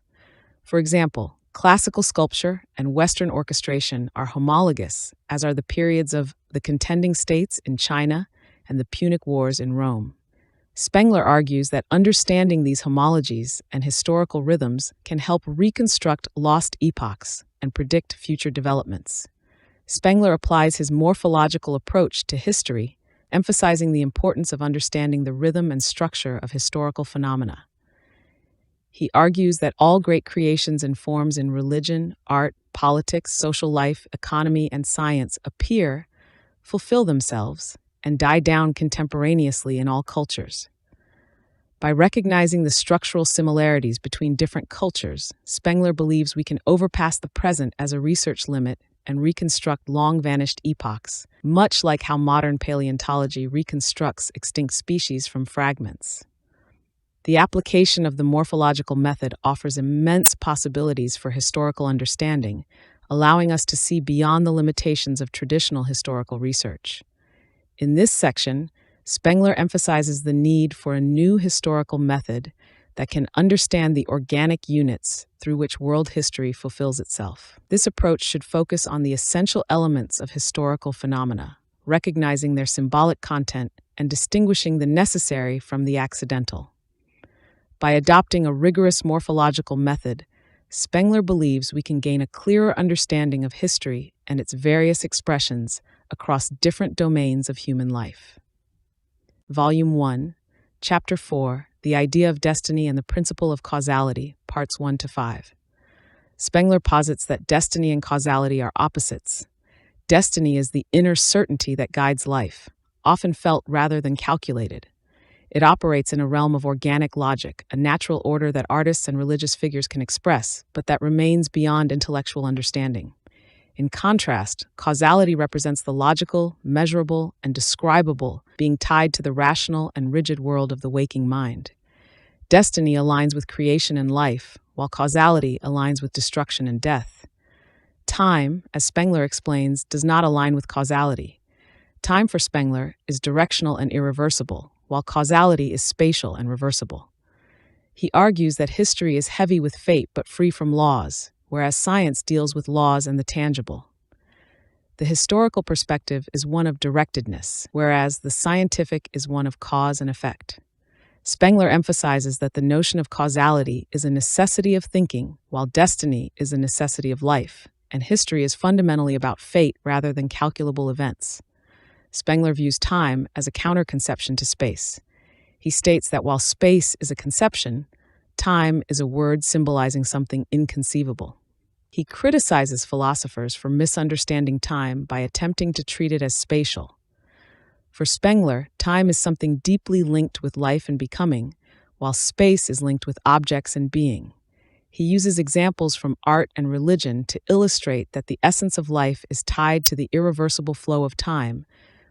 For example, classical sculpture and Western orchestration are homologous, as are the periods of the contending states in China and the Punic Wars in Rome. Spengler argues that understanding these homologies and historical rhythms can help reconstruct lost epochs and predict future developments. Spengler applies his morphological approach to history, emphasizing the importance of understanding the rhythm and structure of historical phenomena. He argues that all great creations and forms in religion, art, politics, social life, economy, and science appear, fulfill themselves, and die down contemporaneously in all cultures. By recognizing the structural similarities between different cultures, Spengler believes we can overpass the present as a research limit and reconstruct long-vanished epochs, much like how modern paleontology reconstructs extinct species from fragments. The application of the morphological method offers immense possibilities for historical understanding, allowing us to see beyond the limitations of traditional historical research. In this section, Spengler emphasizes the need for a new historical method that can understand the organic units through which world history fulfills itself. This approach should focus on the essential elements of historical phenomena, recognizing their symbolic content and distinguishing the necessary from the accidental. By adopting a rigorous morphological method, Spengler believes we can gain a clearer understanding of history and its various expressions across different domains of human life. Volume 1, Chapter 4, The Idea of Destiny and the Principle of Causality, Parts 1 to 5. Spengler posits that destiny and causality are opposites. Destiny is the inner certainty that guides life, often felt rather than calculated. It operates in a realm of organic logic, a natural order that artists and religious figures can express, but that remains beyond intellectual understanding. In contrast, causality represents the logical, measurable, and describable, being tied to the rational and rigid world of the waking mind. Destiny aligns with creation and life, while causality aligns with destruction and death. Time, as Spengler explains, does not align with causality. Time for Spengler is directional and irreversible, while causality is spatial and reversible. He argues that history is heavy with fate but free from laws, whereas science deals with laws and the tangible. The historical perspective is one of directedness, whereas the scientific is one of cause and effect. Spengler emphasizes that the notion of causality is a necessity of thinking, while destiny is a necessity of life, and history is fundamentally about fate rather than calculable events. Spengler views time as a counterconception to space. He states that while space is a conception, time is a word symbolizing something inconceivable. He criticizes philosophers for misunderstanding time by attempting to treat it as spatial. For Spengler, time is something deeply linked with life and becoming, while space is linked with objects and being. He uses examples from art and religion to illustrate that the essence of life is tied to the irreversible flow of time,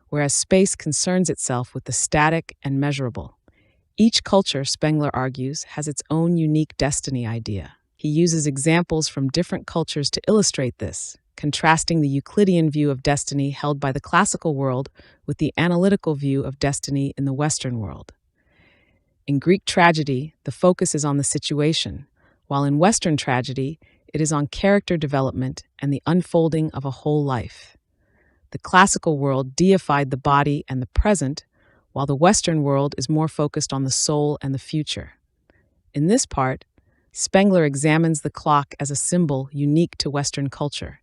whereas space concerns itself with the static and measurable. Each culture, Spengler argues, has its own unique destiny idea. He uses examples from different cultures to illustrate this, contrasting the Euclidean view of destiny held by the classical world with the analytical view of destiny in the Western world. In Greek tragedy, the focus is on the situation, while in Western tragedy, it is on character development and the unfolding of a whole life. The classical world deified the body and the present, while the Western world is more focused on the soul and the future. In this part, Spengler examines the clock as a symbol unique to Western culture.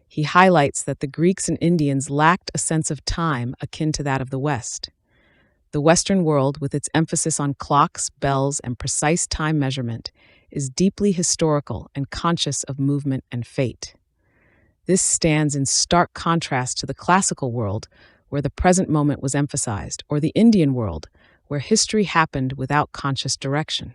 He highlights that the Greeks and Indians lacked a sense of time akin to that of the West. The Western world, with its emphasis on clocks, bells, and precise time measurement, is deeply historical and conscious of movement and fate. This stands in stark contrast to the classical world, where the present moment was emphasized, or the Indian world, where history happened without conscious direction.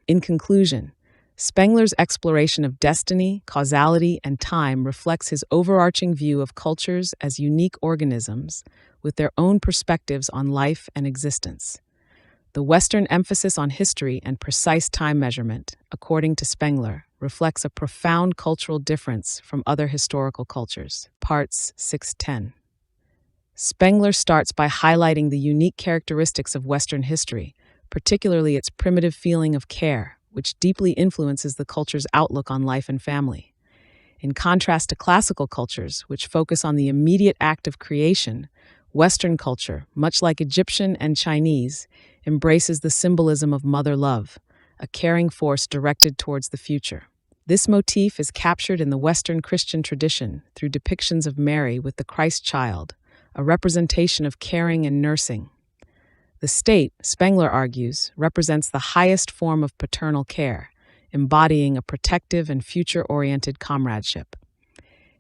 In conclusion, Spengler's exploration of destiny, causality, and time reflects his overarching view of cultures as unique organisms with their own perspectives on life and existence. The Western emphasis on history and precise time measurement, according to Spengler, reflects a profound cultural difference from other historical cultures. Parts 6-10. Spengler starts by highlighting the unique characteristics of Western history, particularly its primitive feeling of care, which deeply influences the culture's outlook on life and family. In contrast to classical cultures, which focus on the immediate act of creation, Western culture, much like Egyptian and Chinese, embraces the symbolism of mother love, a caring force directed towards the future. This motif is captured in the Western Christian tradition through depictions of Mary with the Christ child, a representation of caring and nursing. The state, Spengler argues, represents the highest form of paternal care, embodying a protective and future-oriented comradeship.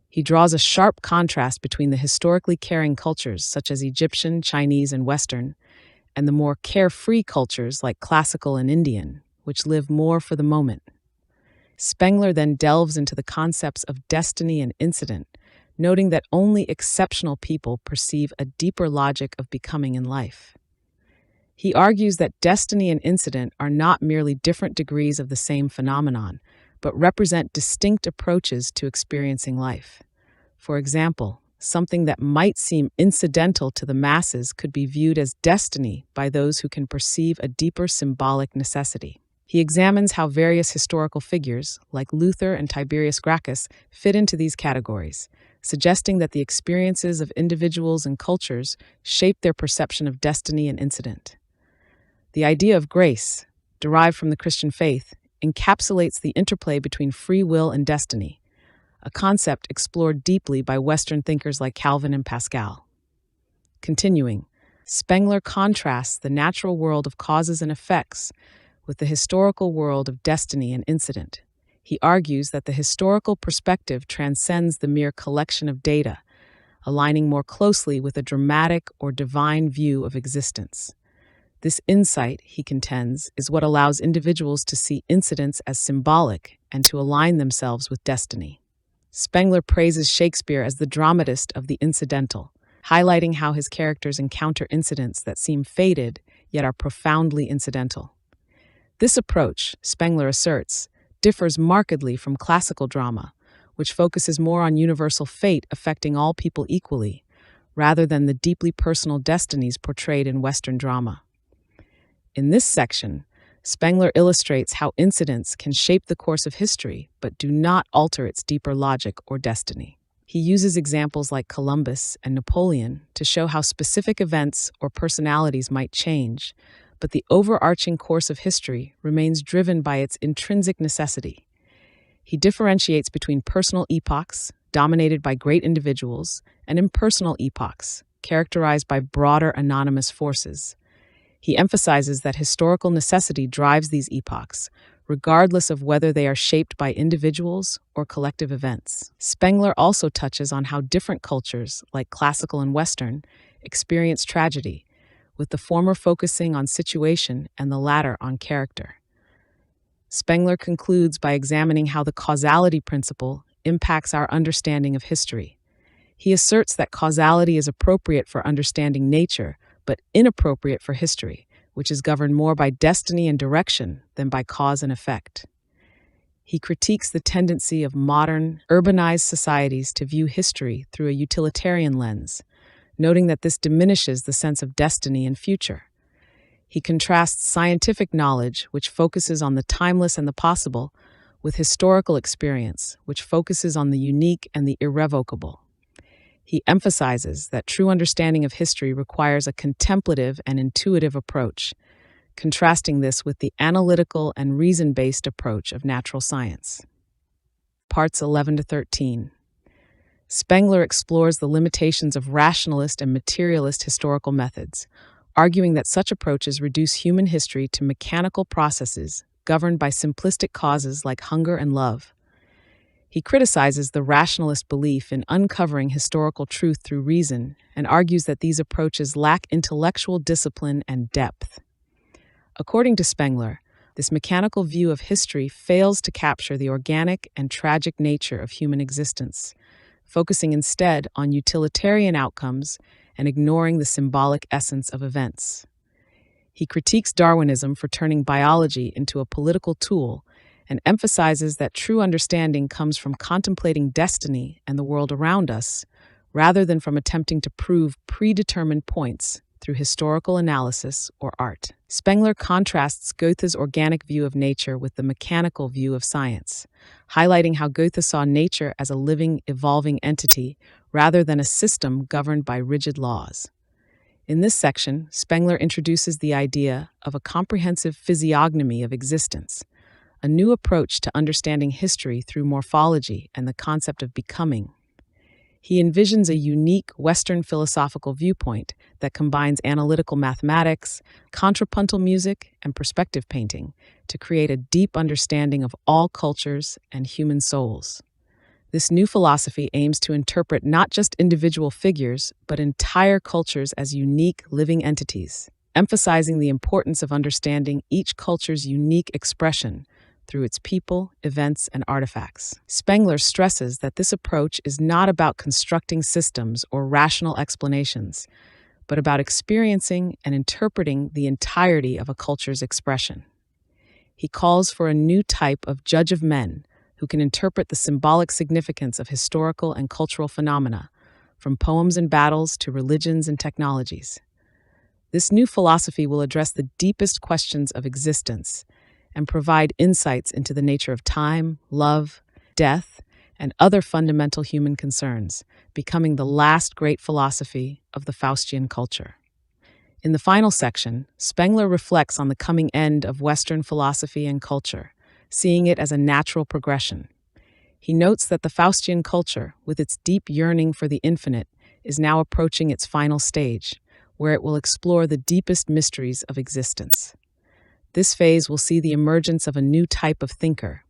He draws a sharp contrast between the historically caring cultures, such as Egyptian, Chinese, and Western, and the more carefree cultures like classical and Indian, which live more for the moment. Spengler then delves into the concepts of destiny and incident, noting that only exceptional people perceive a deeper logic of becoming in life. He argues that destiny and incident are not merely different degrees of the same phenomenon, but represent distinct approaches to experiencing life. For example, something that might seem incidental to the masses could be viewed as destiny by those who can perceive a deeper symbolic necessity. He examines how various historical figures, like Luther and Tiberius Gracchus, fit into these categories, suggesting that the experiences of individuals and cultures shape their perception of destiny and incident. The idea of grace, derived from the Christian faith, encapsulates the interplay between free will and destiny, a concept explored deeply by Western thinkers like Calvin and Pascal. Continuing, Spengler contrasts the natural world of causes and effects with the historical world of destiny and incident. He argues that the historical perspective transcends the mere collection of data, aligning more closely with a dramatic or divine view of existence. This insight, he contends, is what allows individuals to see incidents as symbolic and to align themselves with destiny. Spengler praises Shakespeare as the dramatist of the incidental, highlighting how his characters encounter incidents that seem fated yet are profoundly incidental. This approach, Spengler asserts, differs markedly from classical drama, which focuses more on universal fate affecting all people equally, rather than the deeply personal destinies portrayed in Western drama. In this section, Spengler illustrates how incidents can shape the course of history but do not alter its deeper logic or destiny. He uses examples like Columbus and Napoleon to show how specific events or personalities might change, but the overarching course of history remains driven by its intrinsic necessity. He differentiates between personal epochs, dominated by great individuals, and impersonal epochs, characterized by broader anonymous forces. He emphasizes that historical necessity drives these epochs, regardless of whether they are shaped by individuals or collective events. Spengler also touches on how different cultures, like classical and Western, experience tragedy, with the former focusing on situation and the latter on character. Spengler concludes by examining how the causality principle impacts our understanding of history. He asserts that causality is appropriate for understanding nature, but inappropriate for history, which is governed more by destiny and direction than by cause and effect. He critiques the tendency of modern, urbanized societies to view history through a utilitarian lens, noting that this diminishes the sense of destiny and future. He contrasts scientific knowledge, which focuses on the timeless and the possible, with historical experience, which focuses on the unique and the irrevocable. He emphasizes that true understanding of history requires a contemplative and intuitive approach, contrasting this with the analytical and reason-based approach of natural science. Parts 11 to 13. Spengler explores the limitations of rationalist and materialist historical methods, arguing that such approaches reduce human history to mechanical processes governed by simplistic causes like hunger and love. He criticizes the rationalist belief in uncovering historical truth through reason and argues that these approaches lack intellectual discipline and depth. According to Spengler, this mechanical view of history fails to capture the organic and tragic nature of human existence, focusing instead on utilitarian outcomes and ignoring the symbolic essence of events. He critiques Darwinism for turning biology into a political tool and emphasizes that true understanding comes from contemplating destiny and the world around us, rather than from attempting to prove predetermined points through historical analysis or art. Spengler contrasts Goethe's organic view of nature with the mechanical view of science, highlighting how Goethe saw nature as a living, evolving entity rather than a system governed by rigid laws. In this section, Spengler introduces the idea of a comprehensive physiognomy of existence, a new approach to understanding history through morphology and the concept of becoming. He envisions a unique Western philosophical viewpoint that combines analytical mathematics, contrapuntal music, and perspective painting to create a deep understanding of all cultures and human souls. This new philosophy aims to interpret not just individual figures, but entire cultures as unique living entities, emphasizing the importance of understanding each culture's unique expression through its people, events, and artifacts. Spengler stresses that this approach is not about constructing systems or rational explanations, but about experiencing and interpreting the entirety of a culture's expression. He calls for a new type of judge of men who can interpret the symbolic significance of historical and cultural phenomena, from poems and battles to religions and technologies. This new philosophy will address the deepest questions of existence and provide insights into the nature of time, love, death, and other fundamental human concerns, becoming the last great philosophy of the Faustian culture. In the final section, Spengler reflects on the coming end of Western philosophy and culture, seeing it as a natural progression. He notes that the Faustian culture, with its deep yearning for the infinite, is now approaching its final stage, where it will explore the deepest mysteries of existence. This phase will see the emergence of a new type of thinker,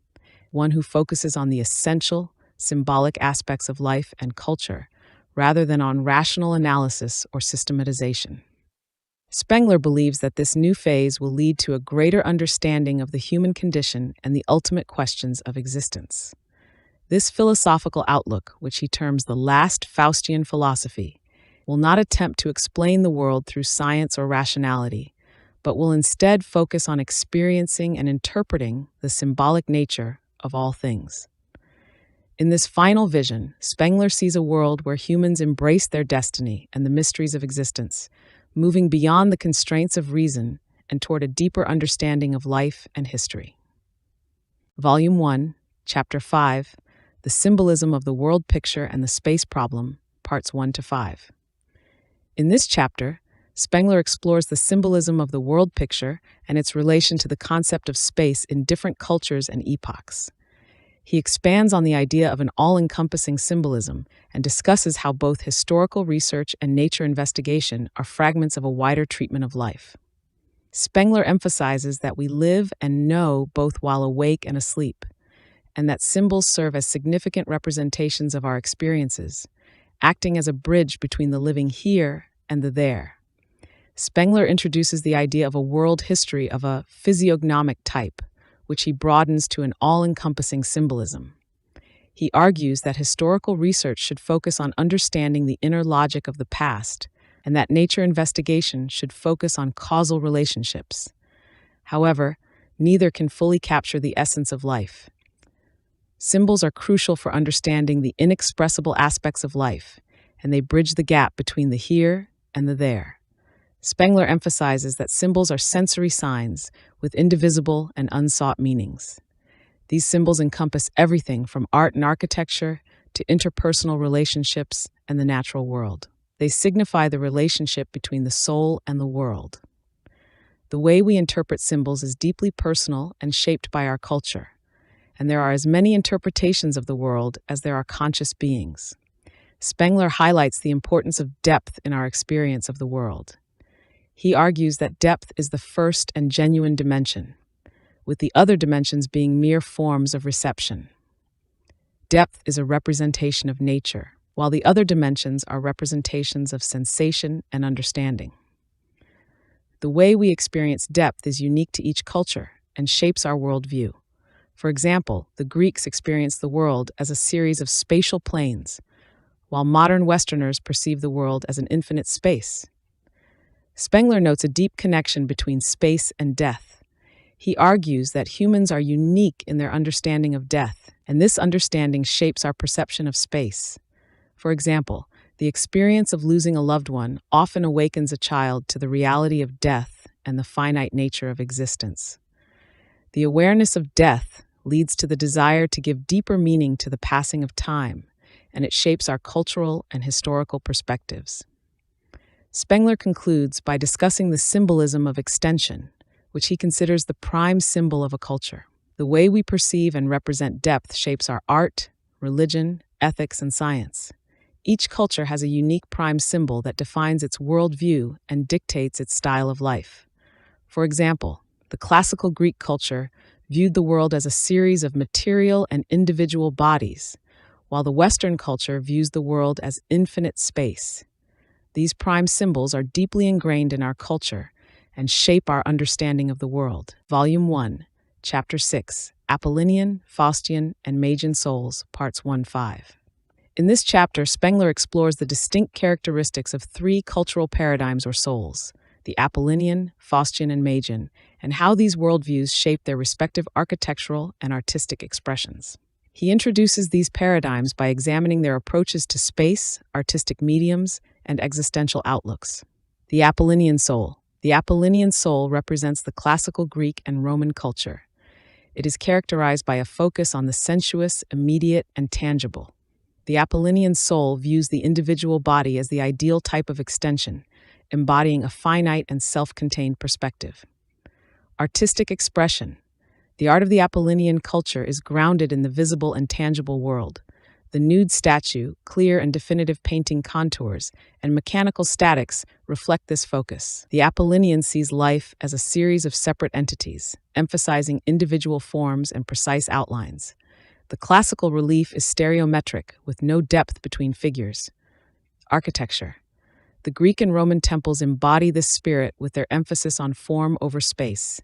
one who focuses on the essential, symbolic aspects of life and culture, rather than on rational analysis or systematization. Spengler believes that this new phase will lead to a greater understanding of the human condition and the ultimate questions of existence. This philosophical outlook, which he terms the last Faustian philosophy, will not attempt to explain the world through science or rationality, but will instead focus on experiencing and interpreting the symbolic nature of all things. In this final vision, Spengler sees a world where humans embrace their destiny and the mysteries of existence, moving beyond the constraints of reason and toward a deeper understanding of life and history. Volume 1, Chapter 5, The Symbolism of the World Picture and the Space Problem, Parts 1 to 5. In this chapter, Spengler explores the symbolism of the world picture and its relation to the concept of space in different cultures and epochs. He expands on the idea of an all-encompassing symbolism and discusses how both historical research and nature investigation are fragments of a wider treatment of life. Spengler emphasizes that we live and know both while awake and asleep, and that symbols serve as significant representations of our experiences, acting as a bridge between the living here and the there. Spengler introduces the idea of a world history of a physiognomic type, which he broadens to an all-encompassing symbolism. He argues that historical research should focus on understanding the inner logic of the past, and that nature investigation should focus on causal relationships. However, neither can fully capture the essence of life. Symbols are crucial for understanding the inexpressible aspects of life, and they bridge the gap between the here and the there. Spengler emphasizes that symbols are sensory signs with indivisible and unsought meanings. These symbols encompass everything from art and architecture to interpersonal relationships and the natural world. They signify the relationship between the soul and the world. The way we interpret symbols is deeply personal and shaped by our culture, and there are as many interpretations of the world as there are conscious beings. Spengler highlights the importance of depth in our experience of the world. He argues that depth is the first and genuine dimension, with the other dimensions being mere forms of reception. Depth is a representation of nature, while the other dimensions are representations of sensation and understanding. The way we experience depth is unique to each culture and shapes our worldview. For example, the Greeks experienced the world as a series of spatial planes, while modern Westerners perceive the world as an infinite space. Spengler notes a deep connection between space and death. He argues that humans are unique in their understanding of death, and this understanding shapes our perception of space. For example, the experience of losing a loved one often awakens a child to the reality of death and the finite nature of existence. The awareness of death leads to the desire to give deeper meaning to the passing of time, and it shapes our cultural and historical perspectives. Spengler concludes by discussing the symbolism of extension, which he considers the prime symbol of a culture. The way we perceive and represent depth shapes our art, religion, ethics, and science. Each culture has a unique prime symbol that defines its worldview and dictates its style of life. For example, the classical Greek culture viewed the world as a series of material and individual bodies, while the Western culture views the world as infinite space. These prime symbols are deeply ingrained in our culture and shape our understanding of the world. Volume 1, Chapter 6, Apollinian, Faustian, and Magian Souls, Parts 1-5. In this chapter, Spengler explores the distinct characteristics of three cultural paradigms or souls, the Apollinian, Faustian, and Magian, and how these worldviews shape their respective architectural and artistic expressions. He introduces these paradigms by examining their approaches to space, artistic mediums, and existential outlooks. The Apollinian soul. The Apollinian soul represents the classical Greek and Roman culture. It is characterized by a focus on the sensuous, immediate, and tangible. The Apollinian soul views the individual body as the ideal type of extension, embodying a finite and self-contained perspective. Artistic expression. The art of the Apollinian culture is grounded in the visible and tangible world. The nude statue, clear and definitive painting contours, and mechanical statics reflect this focus. The Apollinian sees life as a series of separate entities, emphasizing individual forms and precise outlines. The classical relief is stereometric, with no depth between figures. Architecture. The Greek and Roman temples embody this spirit with their emphasis on form over space.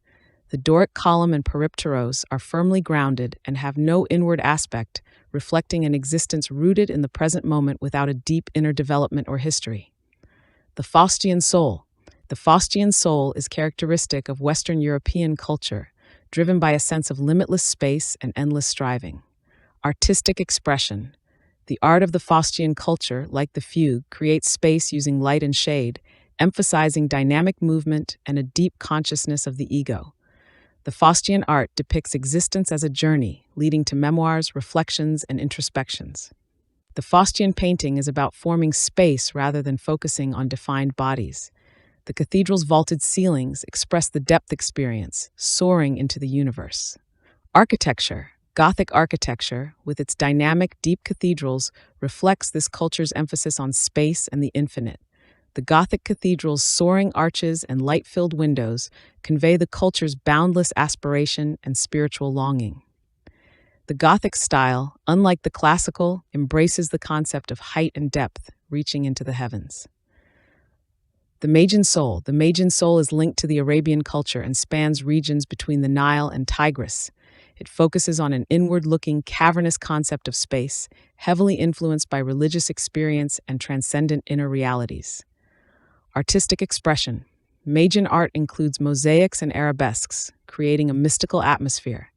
The Doric column and peripteros are firmly grounded and have no inward aspect, reflecting an existence rooted in the present moment without a deep inner development or history. The Faustian soul. The Faustian soul is characteristic of Western European culture, driven by a sense of limitless space and endless striving. Artistic expression. The art of the Faustian culture, like the fugue, creates space using light and shade, emphasizing dynamic movement and a deep consciousness of the ego. The Faustian art depicts existence as a journey, leading to memoirs, reflections, and introspections. The Faustian painting is about forming space rather than focusing on defined bodies. The cathedral's vaulted ceilings express the depth experience, soaring into the universe. Architecture. Gothic architecture, with its dynamic, deep cathedrals, reflects this culture's emphasis on space and the infinite. The Gothic cathedral's soaring arches and light-filled windows convey the culture's boundless aspiration and spiritual longing. The Gothic style, unlike the classical, embraces the concept of height and depth, reaching into the heavens. The Magian soul. The Magian soul is linked to the Arabian culture and spans regions between the Nile and Tigris. It focuses on an inward-looking, cavernous concept of space, heavily influenced by religious experience and transcendent inner realities. Artistic expression. Magian art includes mosaics and arabesques, creating a mystical atmosphere.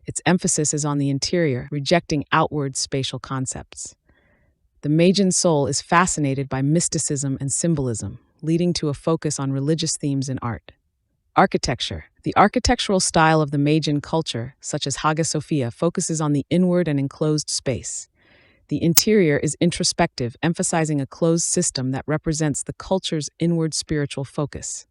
Its emphasis is on the interior, rejecting outward spatial concepts. The Magian soul is fascinated by mysticism and symbolism, leading to a focus on religious themes in art. Architecture. The architectural style of the Magian culture, such as Hagia Sophia, focuses on the inward and enclosed space. The interior is introspective, emphasizing a closed system that represents the culture's inward spiritual focus.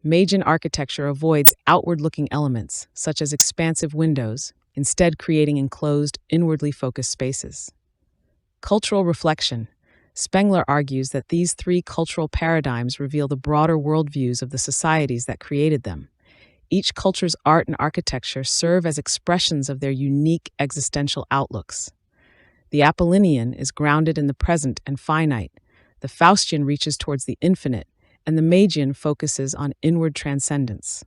Magian architecture avoids outward-looking elements, such as expansive windows, instead creating enclosed, inwardly focused spaces. Cultural reflection. Spengler argues that these three cultural paradigms reveal the broader worldviews of the societies that created them. Each culture's art and architecture serve as expressions of their unique existential outlooks. The Apollinian is grounded in the present and finite, the Faustian reaches towards the infinite, and the Magian focuses on inward transcendence.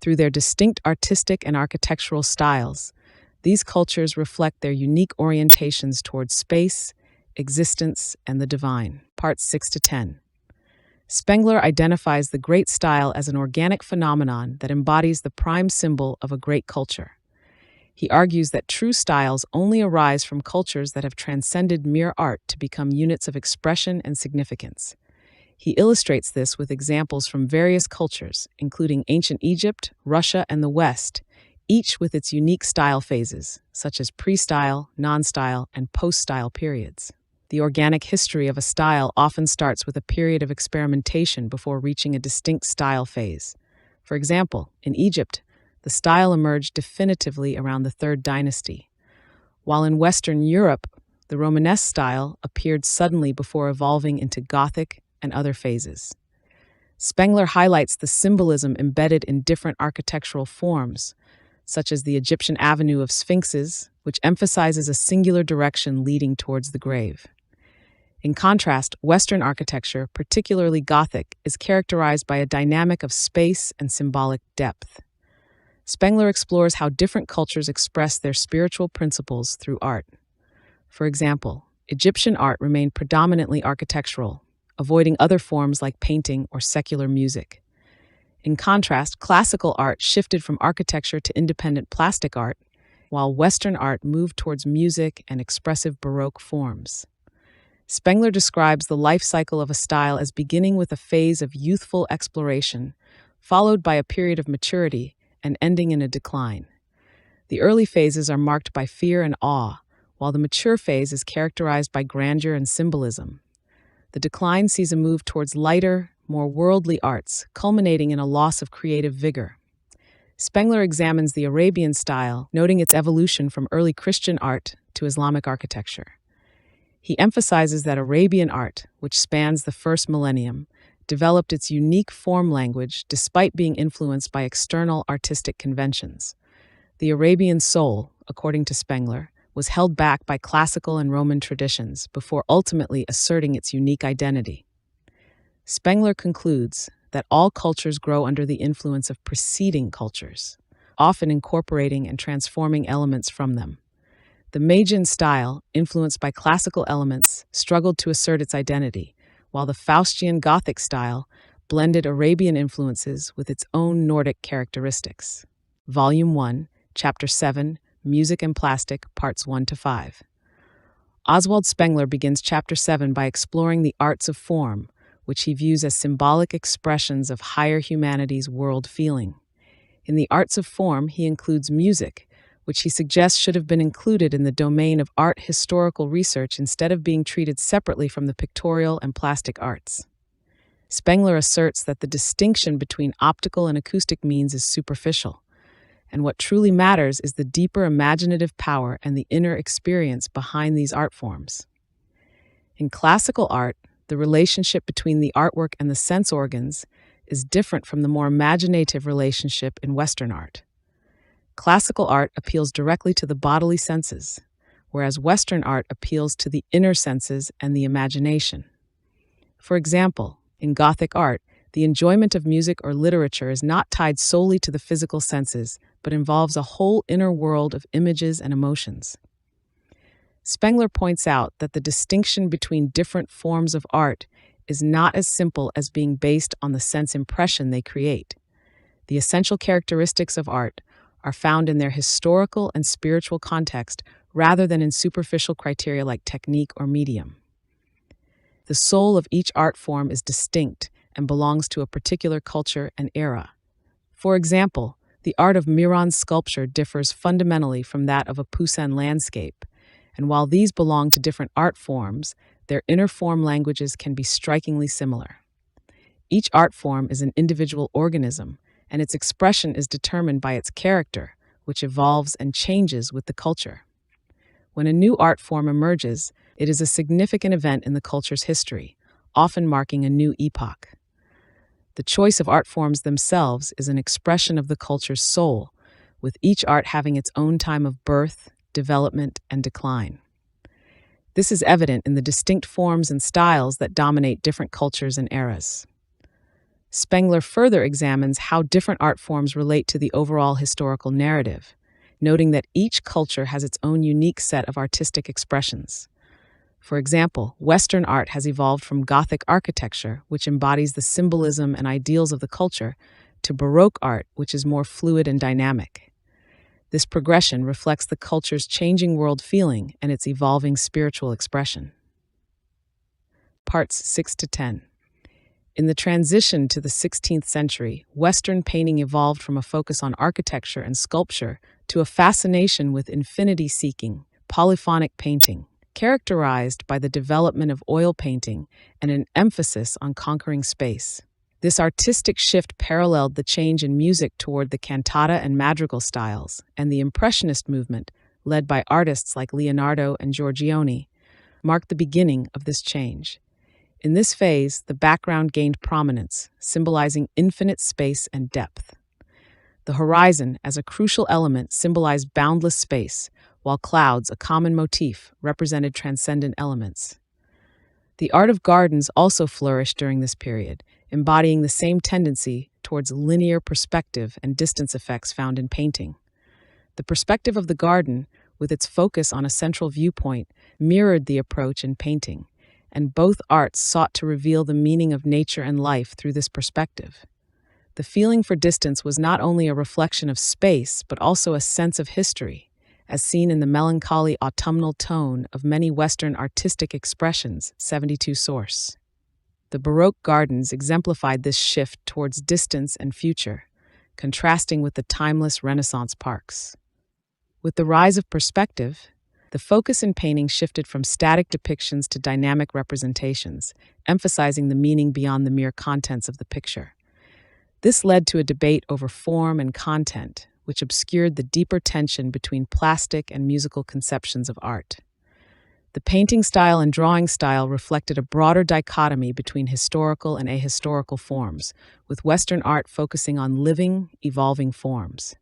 Through their distinct artistic and architectural styles, these cultures reflect their unique orientations towards space, existence, and the divine. Parts 6 to 10. Spengler identifies the great style as an organic phenomenon that embodies the prime symbol of a great culture. He argues that true styles only arise from cultures that have transcended mere art to become units of expression and significance. He illustrates this with examples from various cultures, including ancient Egypt, Russia, and the West, each with its unique style phases, such as pre-style, non-style, and post-style periods. The organic history of a style often starts with a period of experimentation before reaching a distinct style phase. For example, in Egypt, the style emerged definitively around the Third Dynasty, while in Western Europe, the Romanesque style appeared suddenly before evolving into Gothic and other phases. Spengler highlights the symbolism embedded in different architectural forms, such as the Egyptian avenue of sphinxes, which emphasizes a singular direction leading towards the grave. In contrast, Western architecture, particularly Gothic, is characterized by a dynamic of space and symbolic depth. Spengler explores how different cultures express their spiritual principles through art. For example, Egyptian art remained predominantly architectural, avoiding other forms like painting or secular music. In contrast, classical art shifted from architecture to independent plastic art, while Western art moved towards music and expressive Baroque forms. Spengler describes the life cycle of a style as beginning with a phase of youthful exploration, followed by a period of maturity, and ending in a decline. The early phases are marked by fear and awe, while the mature phase is characterized by grandeur and symbolism. The decline sees a move towards lighter, more worldly arts, culminating in a loss of creative vigor. Spengler examines the Arabian style, noting its evolution from early Christian art to Islamic architecture. He emphasizes that Arabian art, which spans the first millennium, developed its unique form language despite being influenced by external artistic conventions. The Arabian soul, according to Spengler, was held back by classical and Roman traditions before ultimately asserting its unique identity. Spengler concludes that all cultures grow under the influence of preceding cultures, often incorporating and transforming elements from them. The Magian style, influenced by classical elements, struggled to assert its identity, while the Faustian Gothic style blended Arabian influences with its own Nordic characteristics. Volume 1, Chapter 7, Music and Plastic, Parts 1 to 5. Oswald Spengler begins Chapter 7 by exploring the arts of form, which he views as symbolic expressions of higher humanity's world feeling. In the arts of form, he includes music, which he suggests should have been included in the domain of art historical research instead of being treated separately from the pictorial and plastic arts. Spengler asserts that the distinction between optical and acoustic means is superficial, and what truly matters is the deeper imaginative power and the inner experience behind these art forms. In classical art, the relationship between the artwork and the sense organs is different from the more imaginative relationship in Western art. Classical art appeals directly to the bodily senses, whereas Western art appeals to the inner senses and the imagination. For example, in Gothic art, the enjoyment of music or literature is not tied solely to the physical senses, but involves a whole inner world of images and emotions. Spengler points out that the distinction between different forms of art is not as simple as being based on the sense impression they create. The essential characteristics of art are found in their historical and spiritual context rather than in superficial criteria like technique or medium. The soul of each art form is distinct and belongs to a particular culture and era. For example, the art of Miron's sculpture differs fundamentally from that of a Poussin landscape, and while these belong to different art forms, their inner form languages can be strikingly similar. Each art form is an individual organism, and its expression is determined by its character, which evolves and changes with the culture. When a new art form emerges, it is a significant event in the culture's history, often marking a new epoch. The choice of art forms themselves is an expression of the culture's soul, with each art having its own time of birth, development, and decline. This is evident in the distinct forms and styles that dominate different cultures and eras. Spengler further examines how different art forms relate to the overall historical narrative, noting that each culture has its own unique set of artistic expressions. For example, Western art has evolved from Gothic architecture, which embodies the symbolism and ideals of the culture, to Baroque art, which is more fluid and dynamic. This progression reflects the culture's changing world feeling and its evolving spiritual expression. Parts 6 to 10. In the transition to the 16th century, Western painting evolved from a focus on architecture and sculpture to a fascination with infinity-seeking, polyphonic painting, characterized by the development of oil painting and an emphasis on conquering space. This artistic shift paralleled the change in music toward the cantata and madrigal styles, and the Impressionist movement, led by artists like Leonardo and Giorgione, marked the beginning of this change. In this phase, the background gained prominence, symbolizing infinite space and depth. The horizon, as a crucial element, symbolized boundless space, while clouds, a common motif, represented transcendent elements. The art of gardens also flourished during this period, embodying the same tendency towards linear perspective and distance effects found in painting. The perspective of the garden, with its focus on a central viewpoint, mirrored the approach in painting, and both arts sought to reveal the meaning of nature and life through this perspective. The feeling for distance was not only a reflection of space, but also a sense of history, as seen in the melancholy autumnal tone of many Western artistic expressions, 72 source. The Baroque gardens exemplified this shift towards distance and future, contrasting with the timeless Renaissance parks. With the rise of perspective, the focus in painting shifted from static depictions to dynamic representations, emphasizing the meaning beyond the mere contents of the picture. This led to a debate over form and content, which obscured the deeper tension between plastic and musical conceptions of art. The painting style and drawing style reflected a broader dichotomy between historical and ahistorical forms, with Western art focusing on living, evolving forms.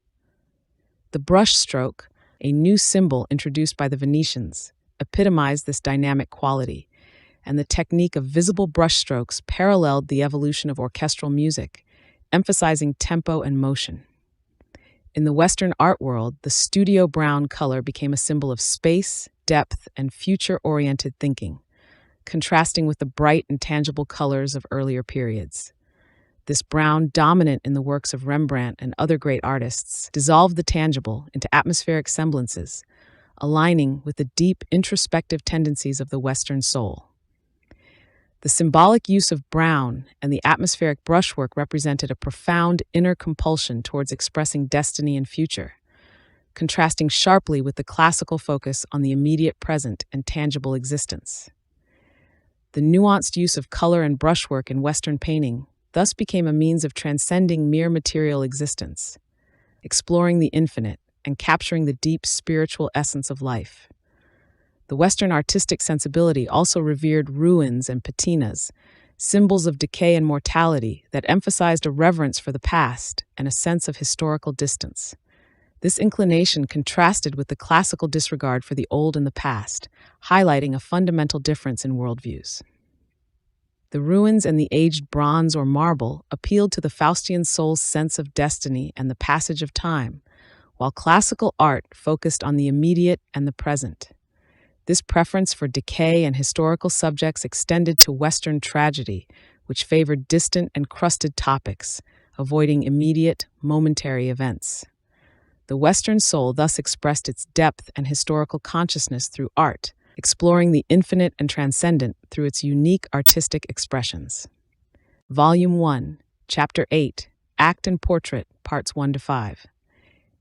The brush stroke, a new symbol introduced by the Venetians, epitomized this dynamic quality, and the technique of visible brushstrokes paralleled the evolution of orchestral music, emphasizing tempo and motion. In the Western art world, the studio brown color became a symbol of space, depth, and future-oriented thinking, contrasting with the bright and tangible colors of earlier periods. This brown, dominant in the works of Rembrandt and other great artists, dissolved the tangible into atmospheric semblances, aligning with the deep introspective tendencies of the Western soul. The symbolic use of brown and the atmospheric brushwork represented a profound inner compulsion towards expressing destiny and future, contrasting sharply with the classical focus on the immediate present and tangible existence. The nuanced use of color and brushwork in Western painting thus became a means of transcending mere material existence, exploring the infinite and capturing the deep spiritual essence of life. The Western artistic sensibility also revered ruins and patinas, symbols of decay and mortality that emphasized a reverence for the past and a sense of historical distance. This inclination contrasted with the classical disregard for the old and the past, highlighting a fundamental difference in worldviews. The ruins and the aged bronze or marble appealed to the Faustian soul's sense of destiny and the passage of time, while classical art focused on the immediate and the present. This preference for decay and historical subjects extended to Western tragedy, which favored distant and crusted topics, avoiding immediate, momentary events. The Western soul thus expressed its depth and historical consciousness through art, exploring the infinite and transcendent through its unique artistic expressions. Volume 1, Chapter 8, Act and Portrait, Parts 1 to 5.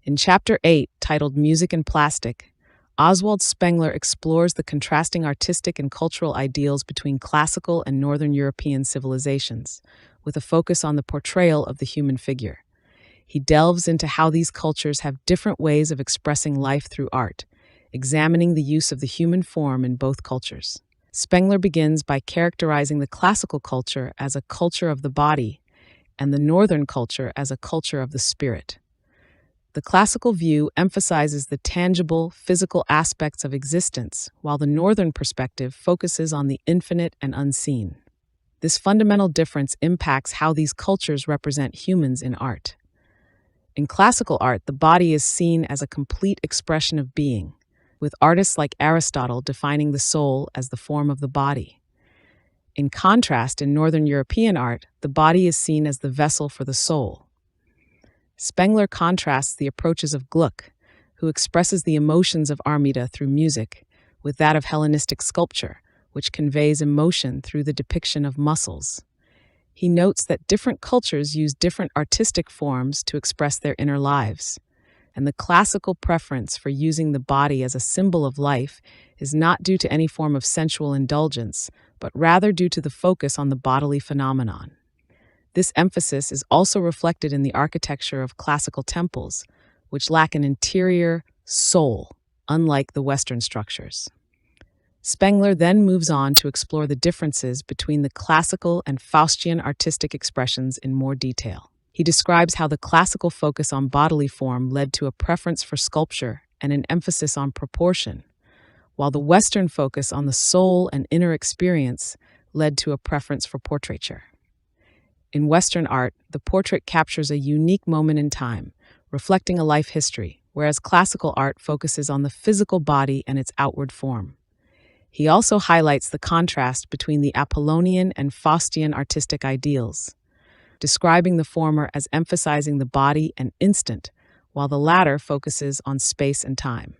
In Chapter 8, titled Music and Plastic, Oswald Spengler explores the contrasting artistic and cultural ideals between classical and Northern European civilizations, with a focus on the portrayal of the human figure. He delves into how these cultures have different ways of expressing life through art, examining the use of the human form in both cultures. Spengler begins by characterizing the classical culture as a culture of the body and the Northern culture as a culture of the spirit. The classical view emphasizes the tangible, physical aspects of existence, while the Northern perspective focuses on the infinite and unseen. This fundamental difference impacts how these cultures represent humans in art. In classical art, the body is seen as a complete expression of being, with artists like Aristotle defining the soul as the form of the body. In contrast, in Northern European art, the body is seen as the vessel for the soul. Spengler contrasts the approaches of Gluck, who expresses the emotions of Armida through music, with that of Hellenistic sculpture, which conveys emotion through the depiction of muscles. He notes that different cultures use different artistic forms to express their inner lives, and the classical preference for using the body as a symbol of life is not due to any form of sensual indulgence, but rather due to the focus on the bodily phenomenon. This emphasis is also reflected in the architecture of classical temples, which lack an interior soul, unlike the Western structures. Spengler then moves on to explore the differences between the classical and Faustian artistic expressions in more detail. He describes how the classical focus on bodily form led to a preference for sculpture and an emphasis on proportion, while the Western focus on the soul and inner experience led to a preference for portraiture. In Western art, the portrait captures a unique moment in time, reflecting a life history, whereas classical art focuses on the physical body and its outward form. He also highlights the contrast between the Apollonian and Faustian artistic ideals, describing the former as emphasizing the body and instant, while the latter focuses on space and time.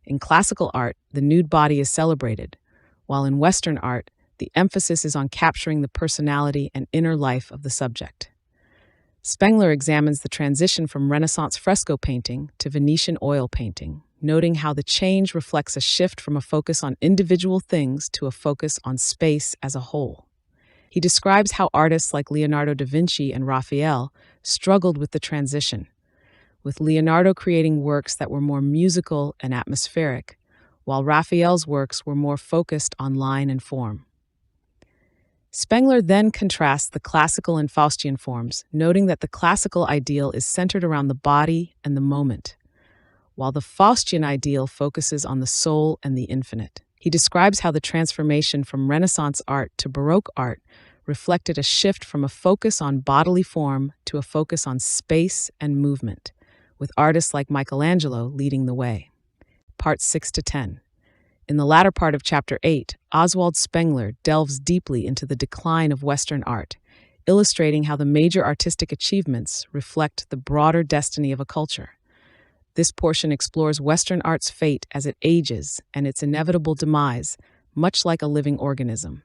In classical art, the nude body is celebrated, while in Western art, the emphasis is on capturing the personality and inner life of the subject. Spengler examines the transition from Renaissance fresco painting to Venetian oil painting, noting how the change reflects a shift from a focus on individual things to a focus on space as a whole. He describes how artists like Leonardo da Vinci and Raphael struggled with the transition, with Leonardo creating works that were more musical and atmospheric, while Raphael's works were more focused on line and form. Spengler then contrasts the classical and Faustian forms, noting that the classical ideal is centered around the body and the moment, while the Faustian ideal focuses on the soul and the infinite. He describes how the transformation from Renaissance art to Baroque art reflected a shift from a focus on bodily form to a focus on space and movement, with artists like Michelangelo leading the way. Parts 6 to 10. In the latter part of Chapter 8, Oswald Spengler delves deeply into the decline of Western art, illustrating how the major artistic achievements reflect the broader destiny of a culture. This portion explores Western art's fate as it ages and its inevitable demise, much like a living organism.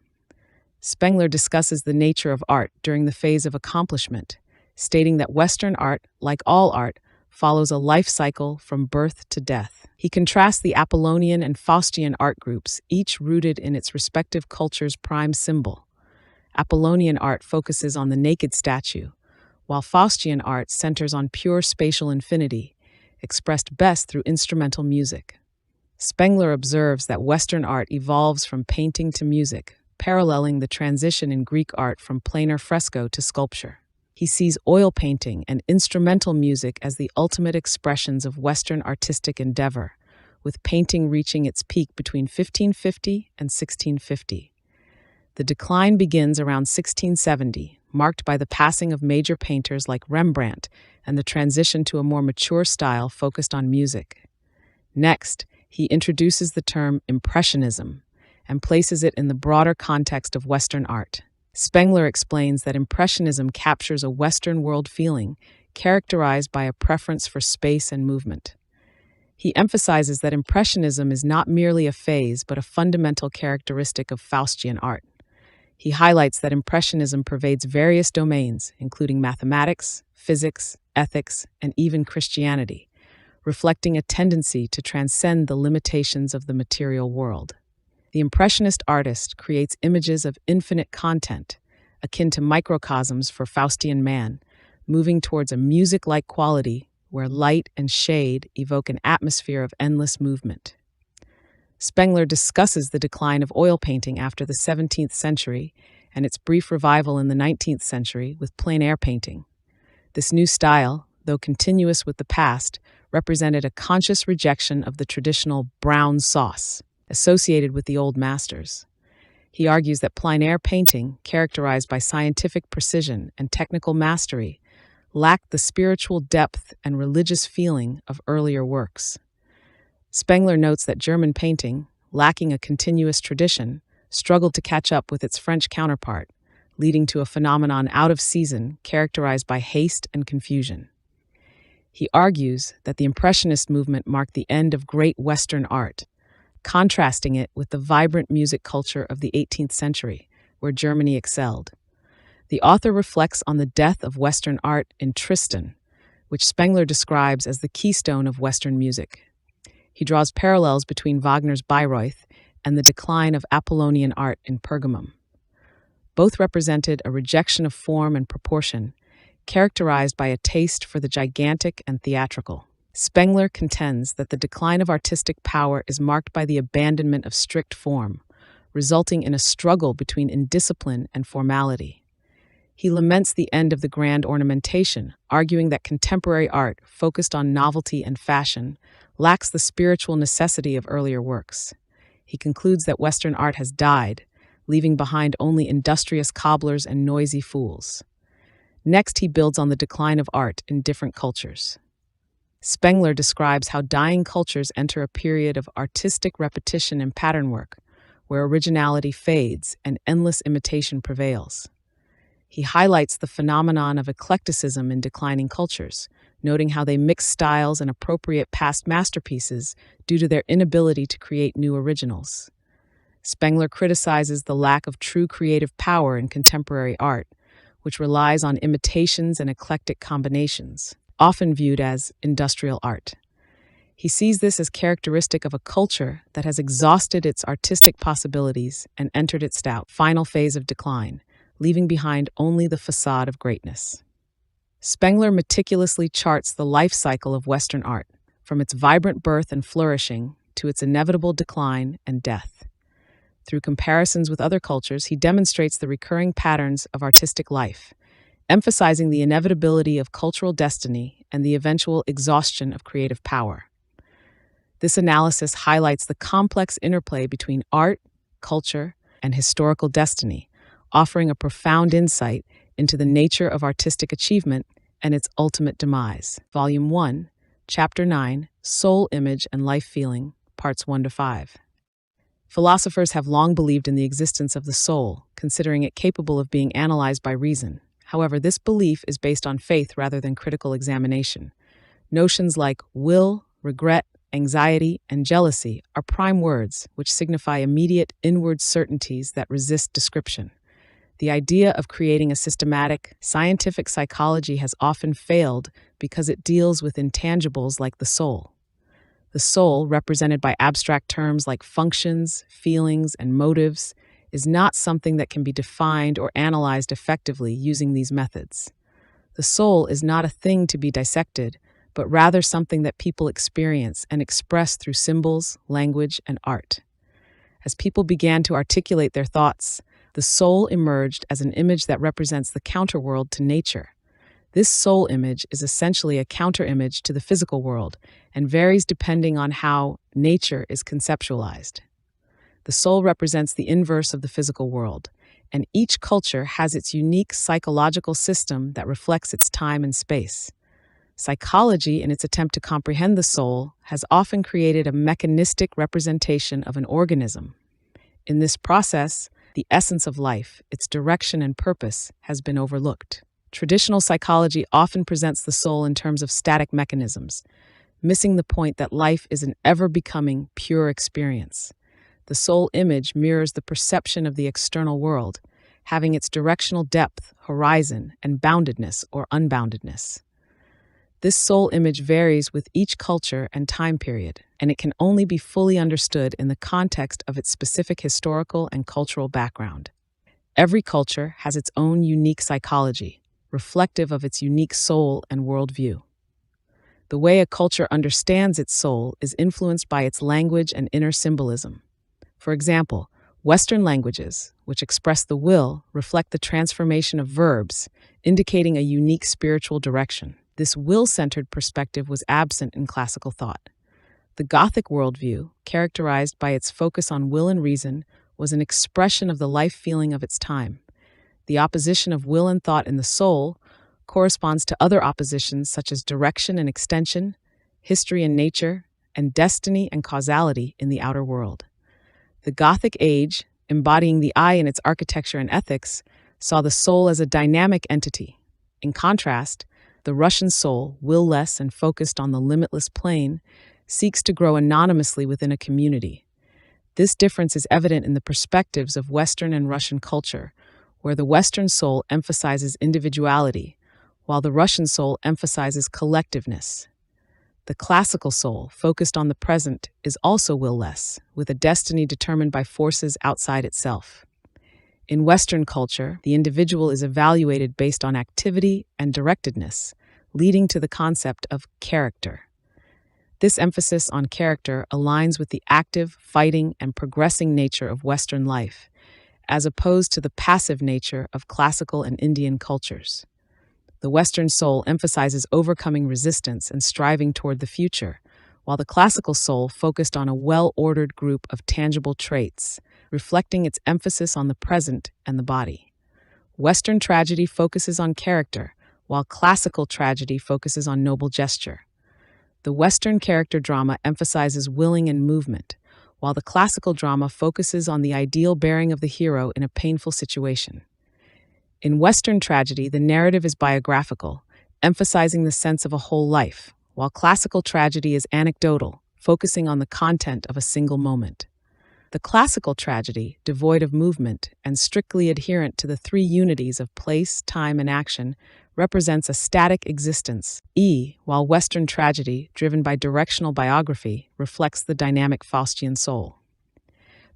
Spengler discusses the nature of art during the phase of accomplishment, stating that Western art, like all art, follows a life cycle from birth to death. He contrasts the Apollonian and Faustian art groups, each rooted in its respective culture's prime symbol. Apollonian art focuses on the naked statue, while Faustian art centers on pure spatial infinity, expressed best through instrumental music. Spengler observes that Western art evolves from painting to music, paralleling the transition in Greek art from planar fresco to sculpture. He sees oil painting and instrumental music as the ultimate expressions of Western artistic endeavor, with painting reaching its peak between 1550 and 1650. The decline begins around 1670, marked by the passing of major painters like Rembrandt and the transition to a more mature style focused on music. Next, he introduces the term Impressionism and places it in the broader context of Western art. Spengler explains that Impressionism captures a Western world feeling, characterized by a preference for space and movement. He emphasizes that Impressionism is not merely a phase but a fundamental characteristic of Faustian art. He highlights that Impressionism pervades various domains, including mathematics, physics, ethics, and even Christianity, reflecting a tendency to transcend the limitations of the material world. The Impressionist artist creates images of infinite content, akin to microcosms for Faustian man, moving towards a music-like quality where light and shade evoke an atmosphere of endless movement. Spengler discusses the decline of oil painting after the 17th century and its brief revival in the 19th century with plein air painting. This new style, though continuous with the past, represented a conscious rejection of the traditional brown sauce associated with the old masters. He argues that plein air painting, characterized by scientific precision and technical mastery, lacked the spiritual depth and religious feeling of earlier works. Spengler notes that German painting, lacking a continuous tradition, struggled to catch up with its French counterpart, leading to a phenomenon out of season characterized by haste and confusion. He argues that the Impressionist movement marked the end of great Western art, contrasting it with the vibrant music culture of the 18th century, where Germany excelled. The author reflects on the death of Western art in Tristan, which Spengler describes as the keystone of Western music. He draws parallels between Wagner's Bayreuth and the decline of Apollonian art in Pergamum. Both represented a rejection of form and proportion, characterized by a taste for the gigantic and theatrical. Spengler contends that the decline of artistic power is marked by the abandonment of strict form, resulting in a struggle between indiscipline and formality. He laments the end of the grand ornamentation, arguing that contemporary art, focused on novelty and fashion, lacks the spiritual necessity of earlier works. He concludes that Western art has died, leaving behind only industrious cobblers and noisy fools. Next, he builds on the decline of art in different cultures. Spengler describes how dying cultures enter a period of artistic repetition and pattern work, where originality fades and endless imitation prevails. He highlights the phenomenon of eclecticism in declining cultures, noting how they mix styles and appropriate past masterpieces due to their inability to create new originals. Spengler criticizes the lack of true creative power in contemporary art, which relies on imitations and eclectic combinations, often viewed as industrial art. He sees this as characteristic of a culture that has exhausted its artistic possibilities and entered its final phase of decline, leaving behind only the facade of greatness. Spengler meticulously charts the life cycle of Western art, from its vibrant birth and flourishing to its inevitable decline and death. Through comparisons with other cultures, he demonstrates the recurring patterns of artistic life, emphasizing the inevitability of cultural destiny and the eventual exhaustion of creative power. This analysis highlights the complex interplay between art, culture, and historical destiny, offering a profound insight into the nature of artistic achievement and its ultimate demise. Volume 1, Chapter 9, Soul Image and Life Feeling, Parts 1 to 5. Philosophers have long believed in the existence of the soul, considering it capable of being analyzed by reason. However, this belief is based on faith rather than critical examination. Notions like will, regret, anxiety, and jealousy are prime words which signify immediate inward certainties that resist description. The idea of creating a systematic, scientific psychology has often failed because it deals with intangibles like the soul. The soul, represented by abstract terms like functions, feelings, and motives, is not something that can be defined or analyzed effectively using these methods. The soul is not a thing to be dissected, but rather something that people experience and express through symbols, language, and art. As people began to articulate their thoughts, the soul emerged as an image that represents the counterworld to nature. This soul image is essentially a counter-image to the physical world and varies depending on how nature is conceptualized. The soul represents the inverse of the physical world, and each culture has its unique psychological system that reflects its time and space. Psychology, in its attempt to comprehend the soul, has often created a mechanistic representation of an organism. In this process, the essence of life, its direction and purpose, has been overlooked. Traditional psychology often presents the soul in terms of static mechanisms, missing the point that life is an ever-becoming, pure experience. The soul image mirrors the perception of the external world, having its directional depth, horizon, and boundedness or unboundedness. This soul image varies with each culture and time period, and it can only be fully understood in the context of its specific historical and cultural background. Every culture has its own unique psychology, reflective of its unique soul and worldview. The way a culture understands its soul is influenced by its language and inner symbolism. For example, Western languages, which express the will, reflect the transformation of verbs, indicating a unique spiritual direction. This will-centered perspective was absent in classical thought. The Gothic worldview, characterized by its focus on will and reason, was an expression of the life feeling of its time. The opposition of will and thought in the soul corresponds to other oppositions such as direction and extension, history and nature, and destiny and causality in the outer world. The Gothic age, embodying the I in its architecture and ethics, saw the soul as a dynamic entity. In contrast, the Russian soul, will-less and focused on the limitless plane, seeks to grow anonymously within a community. This difference is evident in the perspectives of Western and Russian culture, where the Western soul emphasizes individuality, while the Russian soul emphasizes collectiveness. The classical soul, focused on the present, is also will-less, with a destiny determined by forces outside itself. In Western culture, the individual is evaluated based on activity and directedness, leading to the concept of character. This emphasis on character aligns with the active, fighting, and progressing nature of Western life, as opposed to the passive nature of classical and Indian cultures. The Western soul emphasizes overcoming resistance and striving toward the future, while the classical soul focused on a well-ordered group of tangible traits, reflecting its emphasis on the present and the body. Western tragedy focuses on character, while classical tragedy focuses on noble gesture. The Western character drama emphasizes willing and movement, while the classical drama focuses on the ideal bearing of the hero in a painful situation. In Western tragedy, the narrative is biographical, emphasizing the sense of a whole life, while classical tragedy is anecdotal, focusing on the content of a single moment. The classical tragedy, devoid of movement and strictly adherent to the three unities of place, time, and action, represents a static existence, while Western tragedy, driven by directional biography, reflects the dynamic Faustian soul.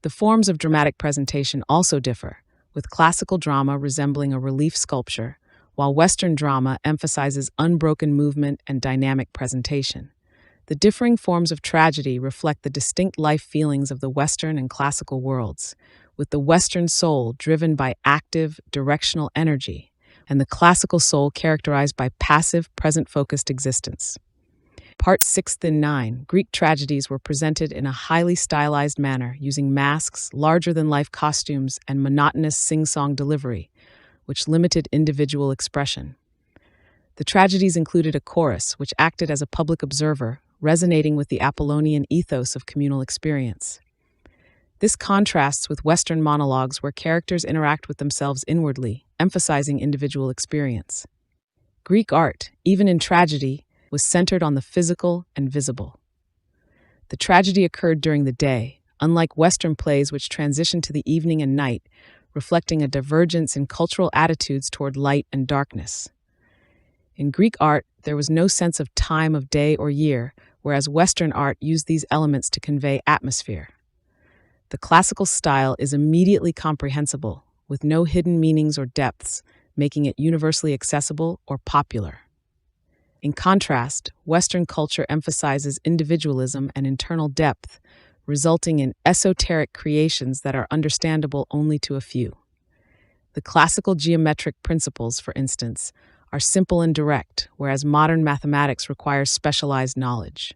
The forms of dramatic presentation also differ, with classical drama resembling a relief sculpture, while Western drama emphasizes unbroken movement and dynamic presentation. The differing forms of tragedy reflect the distinct life feelings of the Western and classical worlds, with the Western soul driven by active, directional energy, and the classical soul characterized by passive, present-focused existence. Part 6 and 9, Greek tragedies were presented in a highly stylized manner using masks, larger-than-life costumes, and monotonous sing-song delivery, which limited individual expression. The tragedies included a chorus, which acted as a public observer, resonating with the Apollonian ethos of communal experience. This contrasts with Western monologues where characters interact with themselves inwardly, emphasizing individual experience. Greek art, even in tragedy, was centered on the physical and visible. The tragedy occurred during the day, unlike Western plays which transition to the evening and night, reflecting a divergence in cultural attitudes toward light and darkness. In Greek art, there was no sense of time of day or year, whereas Western art used these elements to convey atmosphere. The classical style is immediately comprehensible, with no hidden meanings or depths, making it universally accessible or popular. In contrast, Western culture emphasizes individualism and internal depth, resulting in esoteric creations that are understandable only to a few. The classical geometric principles, for instance, are simple and direct, whereas modern mathematics requires specialized knowledge.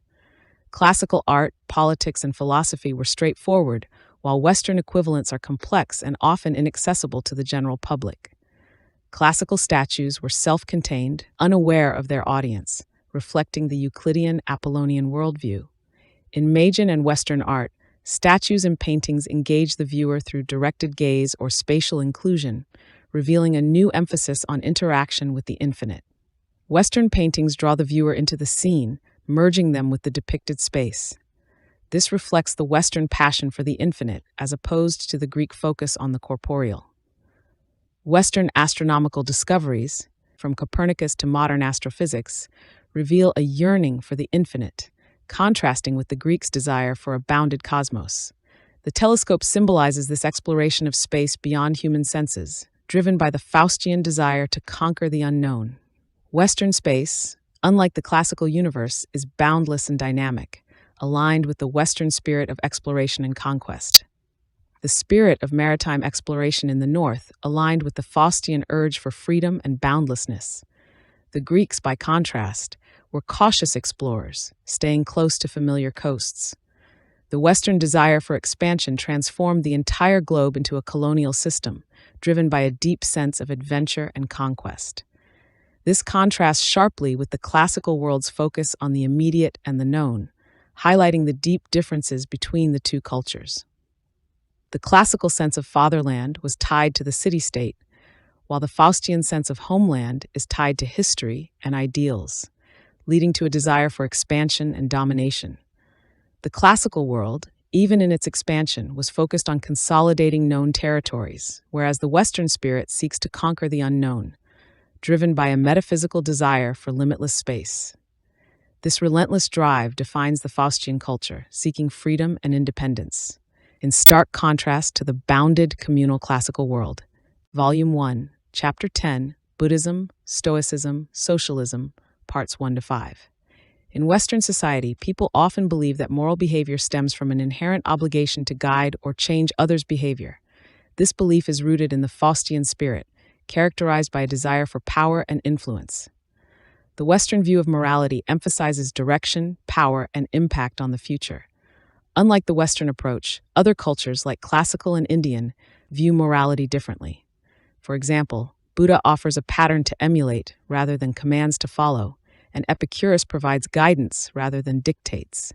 Classical art, politics, and philosophy were straightforward, while Western equivalents are complex and often inaccessible to the general public. Classical statues were self-contained, unaware of their audience, reflecting the Euclidean Apollonian worldview. In Magian and Western art, statues and paintings engage the viewer through directed gaze or spatial inclusion, revealing a new emphasis on interaction with the infinite. Western paintings draw the viewer into the scene, merging them with the depicted space. This reflects the Western passion for the infinite, as opposed to the Greek focus on the corporeal. Western astronomical discoveries, from Copernicus to modern astrophysics, reveal a yearning for the infinite, contrasting with the Greeks' desire for a bounded cosmos. The telescope symbolizes this exploration of space beyond human senses, driven by the Faustian desire to conquer the unknown. Western space, unlike the classical universe, is boundless and dynamic, aligned with the Western spirit of exploration and conquest. The spirit of maritime exploration in the north aligned with the Faustian urge for freedom and boundlessness. The Greeks, by contrast, were cautious explorers, staying close to familiar coasts. The Western desire for expansion transformed the entire globe into a colonial system, driven by a deep sense of adventure and conquest. This contrasts sharply with the classical world's focus on the immediate and the known, highlighting the deep differences between the two cultures. The classical sense of fatherland was tied to the city-state, while the Faustian sense of homeland is tied to history and ideals, leading to a desire for expansion and domination. The classical world, even in its expansion, was focused on consolidating known territories, whereas the Western spirit seeks to conquer the unknown, driven by a metaphysical desire for limitless space. This relentless drive defines the Faustian culture, seeking freedom and independence, in stark contrast to the bounded communal classical world. Volume 1, Chapter 10, Buddhism, Stoicism, Socialism, Parts 1 to 5. In Western society, people often believe that moral behavior stems from an inherent obligation to guide or change others' behavior. This belief is rooted in the Faustian spirit, characterized by a desire for power and influence. The Western view of morality emphasizes direction, power, and impact on the future. Unlike the Western approach, other cultures like classical and Indian view morality differently. For example, Buddha offers a pattern to emulate rather than commands to follow, and Epicurus provides guidance rather than dictates.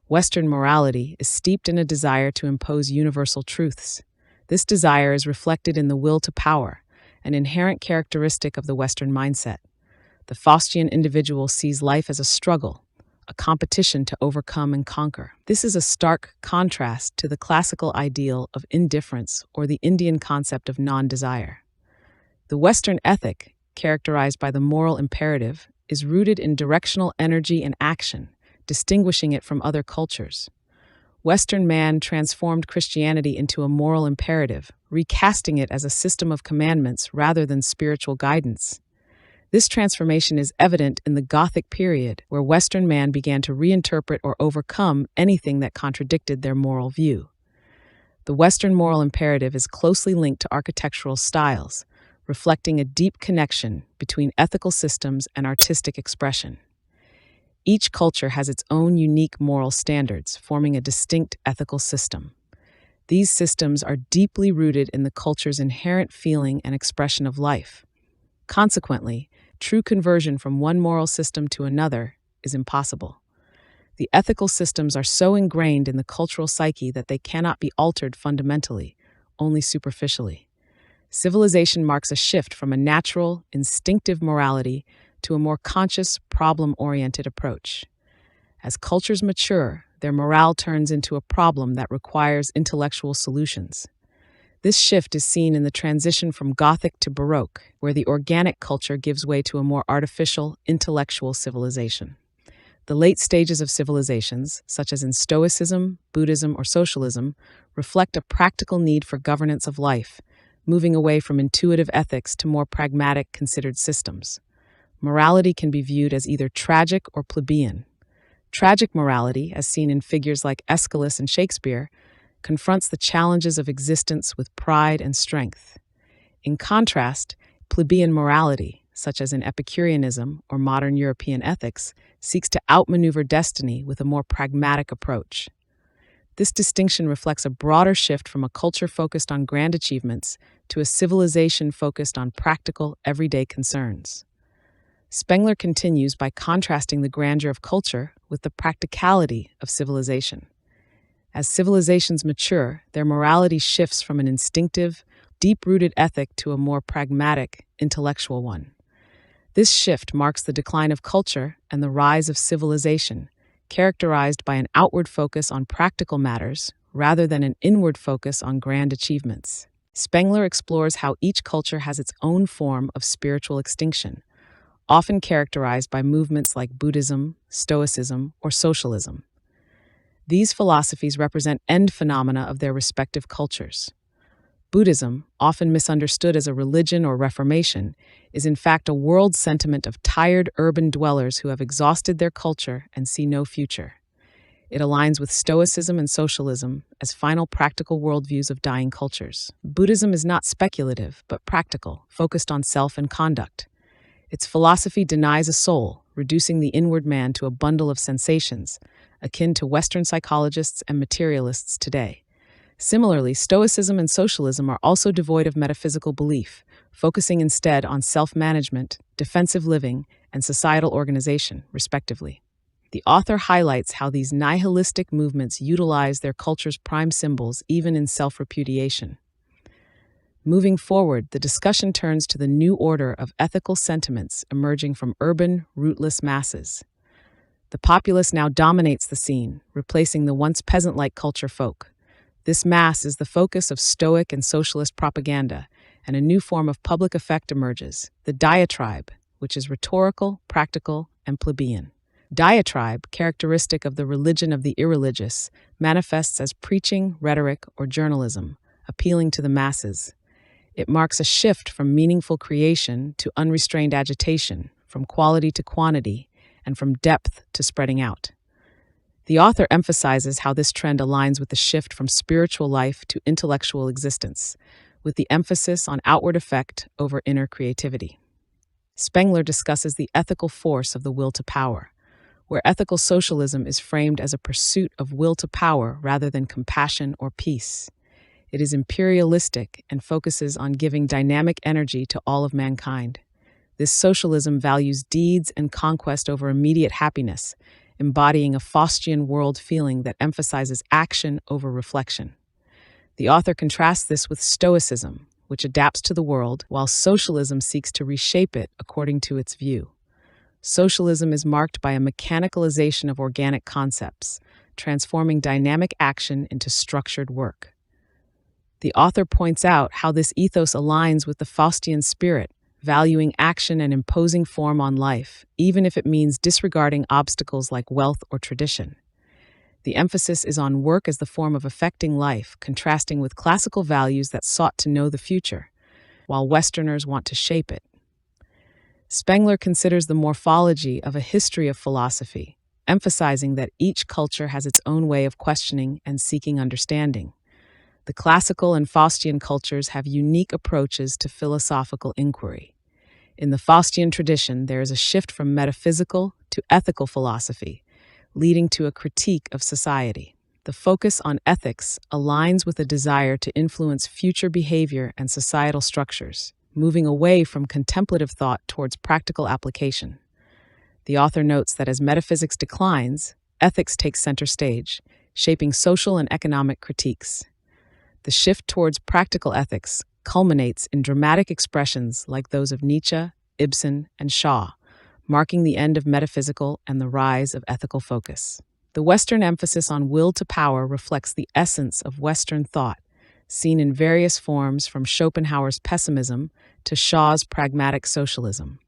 Western morality is steeped in a desire to impose universal truths. This desire is reflected in the will to power, an inherent characteristic of the Western mindset. The Faustian individual sees life as a struggle, a competition to overcome and conquer. This is a stark contrast to the classical ideal of indifference or the Indian concept of non-desire. The Western ethic, characterized by the moral imperative, is rooted in directional energy and action, distinguishing it from other cultures. Western man transformed Christianity into a moral imperative, recasting it as a system of commandments rather than spiritual guidance. This transformation is evident in the Gothic period, where Western man began to reinterpret or overcome anything that contradicted their moral view. The Western moral imperative is closely linked to architectural styles, reflecting a deep connection between ethical systems and artistic expression. Each culture has its own unique moral standards, forming a distinct ethical system. These systems are deeply rooted in the culture's inherent feeling and expression of life. Consequently, true conversion from one moral system to another is impossible. The ethical systems are so ingrained in the cultural psyche that they cannot be altered fundamentally, only superficially. Civilization marks a shift from a natural, instinctive morality to a more conscious, problem-oriented approach. As cultures mature, their morale turns into a problem that requires intellectual solutions. This shift is seen in the transition from Gothic to Baroque, where the organic culture gives way to a more artificial, intellectual civilization. The late stages of civilizations, such as in Stoicism, Buddhism, or Socialism, reflect a practical need for governance of life, moving away from intuitive ethics to more pragmatic, considered systems. Morality can be viewed as either tragic or plebeian. Tragic morality, as seen in figures like Aeschylus and Shakespeare, confronts the challenges of existence with pride and strength. In contrast, plebeian morality, such as in Epicureanism or modern European ethics, seeks to outmaneuver destiny with a more pragmatic approach. This distinction reflects a broader shift from a culture focused on grand achievements to a civilization focused on practical, everyday concerns. Spengler continues by contrasting the grandeur of culture with the practicality of civilization. As civilizations mature, their morality shifts from an instinctive, deep-rooted ethic to a more pragmatic, intellectual one. This shift marks the decline of culture and the rise of civilization, characterized by an outward focus on practical matters rather than an inward focus on grand achievements. Spengler explores how each culture has its own form of spiritual extinction, often characterized by movements like Buddhism, Stoicism, or socialism. These philosophies represent end phenomena of their respective cultures. Buddhism, often misunderstood as a religion or reformation, is in fact a world sentiment of tired urban dwellers who have exhausted their culture and see no future. It aligns with Stoicism and socialism as final practical worldviews of dying cultures. Buddhism is not speculative, but practical, focused on self and conduct. Its philosophy denies a soul, reducing the inward man to a bundle of sensations, akin to Western psychologists and materialists today. Similarly, Stoicism and socialism are also devoid of metaphysical belief, focusing instead on self-management, defensive living, and societal organization, respectively. The author highlights how these nihilistic movements utilize their culture's prime symbols even in self-repudiation. Moving forward, the discussion turns to the new order of ethical sentiments emerging from urban, rootless masses. The populace now dominates the scene, replacing the once peasant-like culture folk. This mass is the focus of Stoic and socialist propaganda, and a new form of public effect emerges, the diatribe, which is rhetorical, practical, and plebeian. Diatribe, characteristic of the religion of the irreligious, manifests as preaching, rhetoric, or journalism, appealing to the masses. It marks a shift from meaningful creation to unrestrained agitation, from quality to quantity, and from depth to spreading out. The author emphasizes how this trend aligns with the shift from spiritual life to intellectual existence, with the emphasis on outward effect over inner creativity. Spengler discusses the ethical force of the will to power, where ethical socialism is framed as a pursuit of will to power rather than compassion or peace. It is imperialistic and focuses on giving dynamic energy to all of mankind. This socialism values deeds and conquest over immediate happiness, embodying a Faustian world feeling that emphasizes action over reflection. The author contrasts this with Stoicism, which adapts to the world, while socialism seeks to reshape it according to its view. Socialism is marked by a mechanicalization of organic concepts, transforming dynamic action into structured work. The author points out how this ethos aligns with the Faustian spirit, valuing action and imposing form on life, even if it means disregarding obstacles like wealth or tradition. The emphasis is on work as the form of affecting life, contrasting with classical values that sought to know the future, while Westerners want to shape it. Spengler considers the morphology of a history of philosophy, emphasizing that each culture has its own way of questioning and seeking understanding. The classical and Faustian cultures have unique approaches to philosophical inquiry. In the Faustian tradition, there is a shift from metaphysical to ethical philosophy, leading to a critique of society. The focus on ethics aligns with a desire to influence future behavior and societal structures, moving away from contemplative thought towards practical application. The author notes that as metaphysics declines, ethics takes center stage, shaping social and economic critiques. The shift towards practical ethics culminates in dramatic expressions like those of Nietzsche, Ibsen, and Shaw, marking the end of metaphysical and the rise of ethical focus. The Western emphasis on will to power reflects the essence of Western thought, seen in various forms from Schopenhauer's pessimism to Shaw's pragmatic socialism.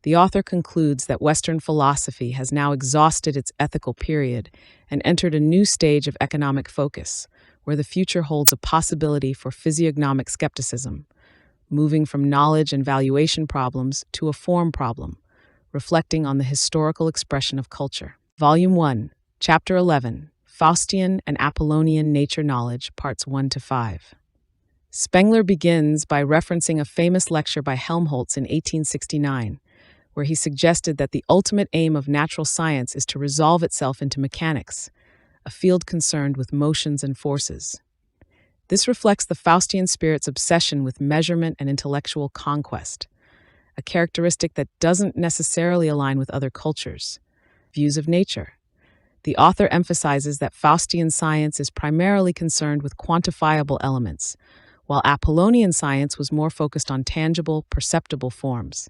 The author concludes that Western philosophy has now exhausted its ethical period and entered a new stage of economic focus, where the future holds a possibility for physiognomic skepticism, moving from knowledge and valuation problems to a form problem, reflecting on the historical expression of culture. Volume 1, Chapter 11, Faustian and Apollonian Nature Knowledge, Parts 1 to 5. Spengler begins by referencing a famous lecture by Helmholtz in 1869, where he suggested that the ultimate aim of natural science is to resolve itself into mechanics, a field concerned with motions and forces. This reflects the Faustian spirit's obsession with measurement and intellectual conquest, a characteristic that doesn't necessarily align with other cultures' views of nature. The author emphasizes that Faustian science is primarily concerned with quantifiable elements, while Apollonian science was more focused on tangible, perceptible forms.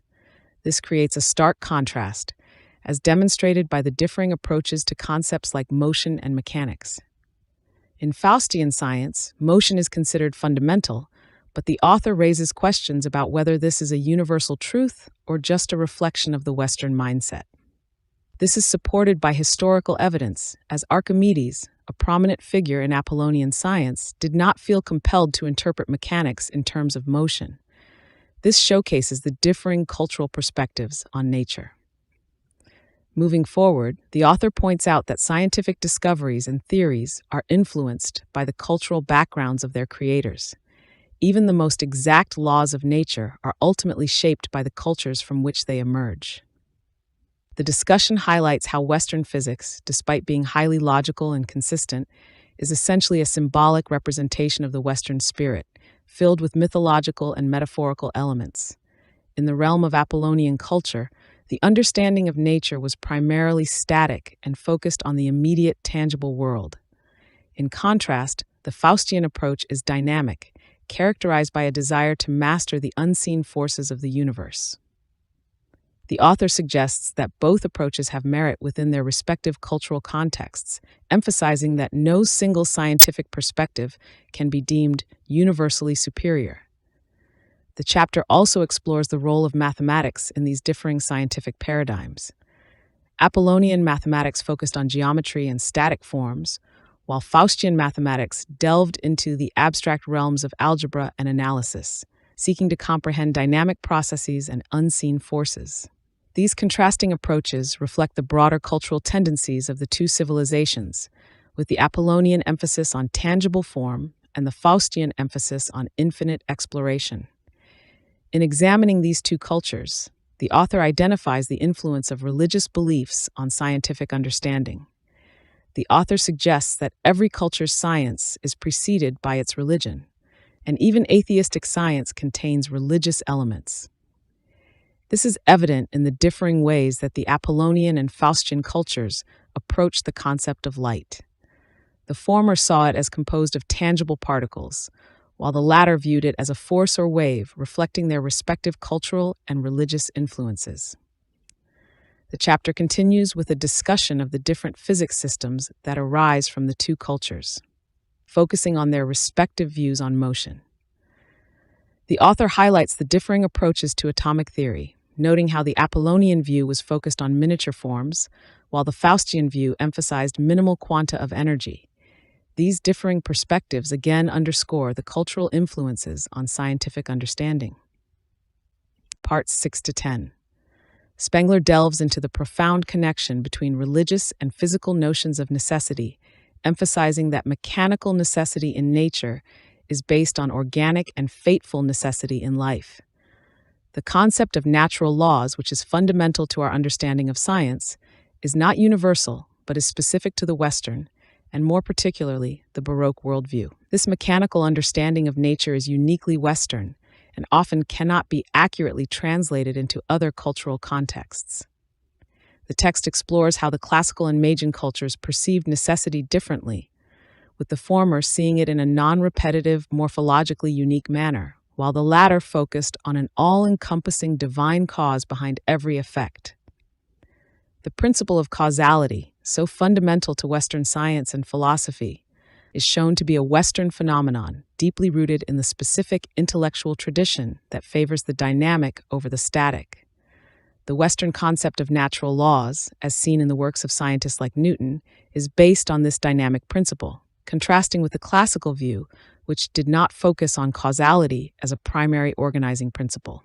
This creates a stark contrast, as demonstrated by the differing approaches to concepts like motion and mechanics. In Faustian science, motion is considered fundamental, but the author raises questions about whether this is a universal truth or just a reflection of the Western mindset. This is supported by historical evidence, as Archimedes, a prominent figure in Apollonian science, did not feel compelled to interpret mechanics in terms of motion. This showcases the differing cultural perspectives on nature. Moving forward, the author points out that scientific discoveries and theories are influenced by the cultural backgrounds of their creators. Even the most exact laws of nature are ultimately shaped by the cultures from which they emerge. The discussion highlights how Western physics, despite being highly logical and consistent, is essentially a symbolic representation of the Western spirit, filled with mythological and metaphorical elements. In the realm of Apollonian culture, the understanding of nature was primarily static and focused on the immediate, tangible world. In contrast, the Faustian approach is dynamic, characterized by a desire to master the unseen forces of the universe. The author suggests that both approaches have merit within their respective cultural contexts, emphasizing that no single scientific perspective can be deemed universally superior. The chapter also explores the role of mathematics in these differing scientific paradigms. Apollonian mathematics focused on geometry and static forms, while Faustian mathematics delved into the abstract realms of algebra and analysis, seeking to comprehend dynamic processes and unseen forces. These contrasting approaches reflect the broader cultural tendencies of the two civilizations, with the Apollonian emphasis on tangible form and the Faustian emphasis on infinite exploration. In examining these two cultures, the author identifies the influence of religious beliefs on scientific understanding. The author suggests that every culture's science is preceded by its religion, and even atheistic science contains religious elements. This is evident in the differing ways that the Apollonian and Faustian cultures approach the concept of light. The former saw it as composed of tangible particles, while the latter viewed it as a force or wave, reflecting their respective cultural and religious influences. The chapter continues with a discussion of the different physics systems that arise from the two cultures, focusing on their respective views on motion. The author highlights the differing approaches to atomic theory, noting how the Apollonian view was focused on miniature forms, while the Faustian view emphasized minimal quanta of energy. These differing perspectives again underscore the cultural influences on scientific understanding. Parts 6 to 10. Spengler delves into the profound connection between religious and physical notions of necessity, emphasizing that mechanical necessity in nature is based on organic and fateful necessity in life. The concept of natural laws, which is fundamental to our understanding of science, is not universal, but is specific to the Western, and more particularly, the Baroque worldview. This mechanical understanding of nature is uniquely Western, and often cannot be accurately translated into other cultural contexts. The text explores how the classical and Magian cultures perceived necessity differently, with the former seeing it in a non-repetitive, morphologically unique manner, while the latter focused on an all-encompassing divine cause behind every effect. The principle of causality, so fundamental to Western science and philosophy, is shown to be a Western phenomenon, deeply rooted in the specific intellectual tradition that favors the dynamic over the static. The Western concept of natural laws, as seen in the works of scientists like Newton, is based on this dynamic principle, contrasting with the classical view, which did not focus on causality as a primary organizing principle.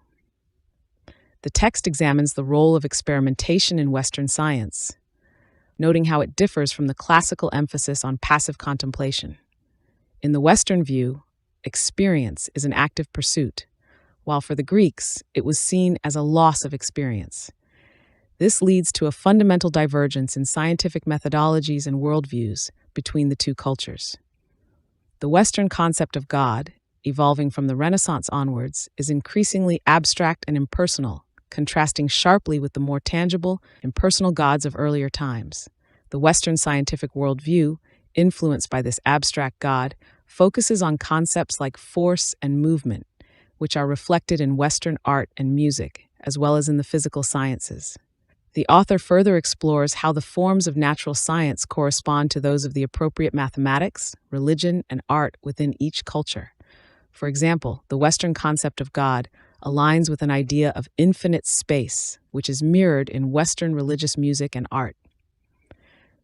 The text examines the role of experimentation in Western science, noting how it differs from the classical emphasis on passive contemplation. In the Western view, experience is an active pursuit, while for the Greeks, it was seen as a loss of experience. This leads to a fundamental divergence in scientific methodologies and worldviews between the two cultures. The Western concept of God, evolving from the Renaissance onwards, is increasingly abstract and impersonal, contrasting sharply with the more tangible, impersonal gods of earlier times. The Western scientific worldview, influenced by this abstract God, focuses on concepts like force and movement, which are reflected in Western art and music, as well as in the physical sciences. The author further explores how the forms of natural science correspond to those of the appropriate mathematics, religion, and art within each culture. For example, the Western concept of God aligns with an idea of infinite space, which is mirrored in Western religious music and art.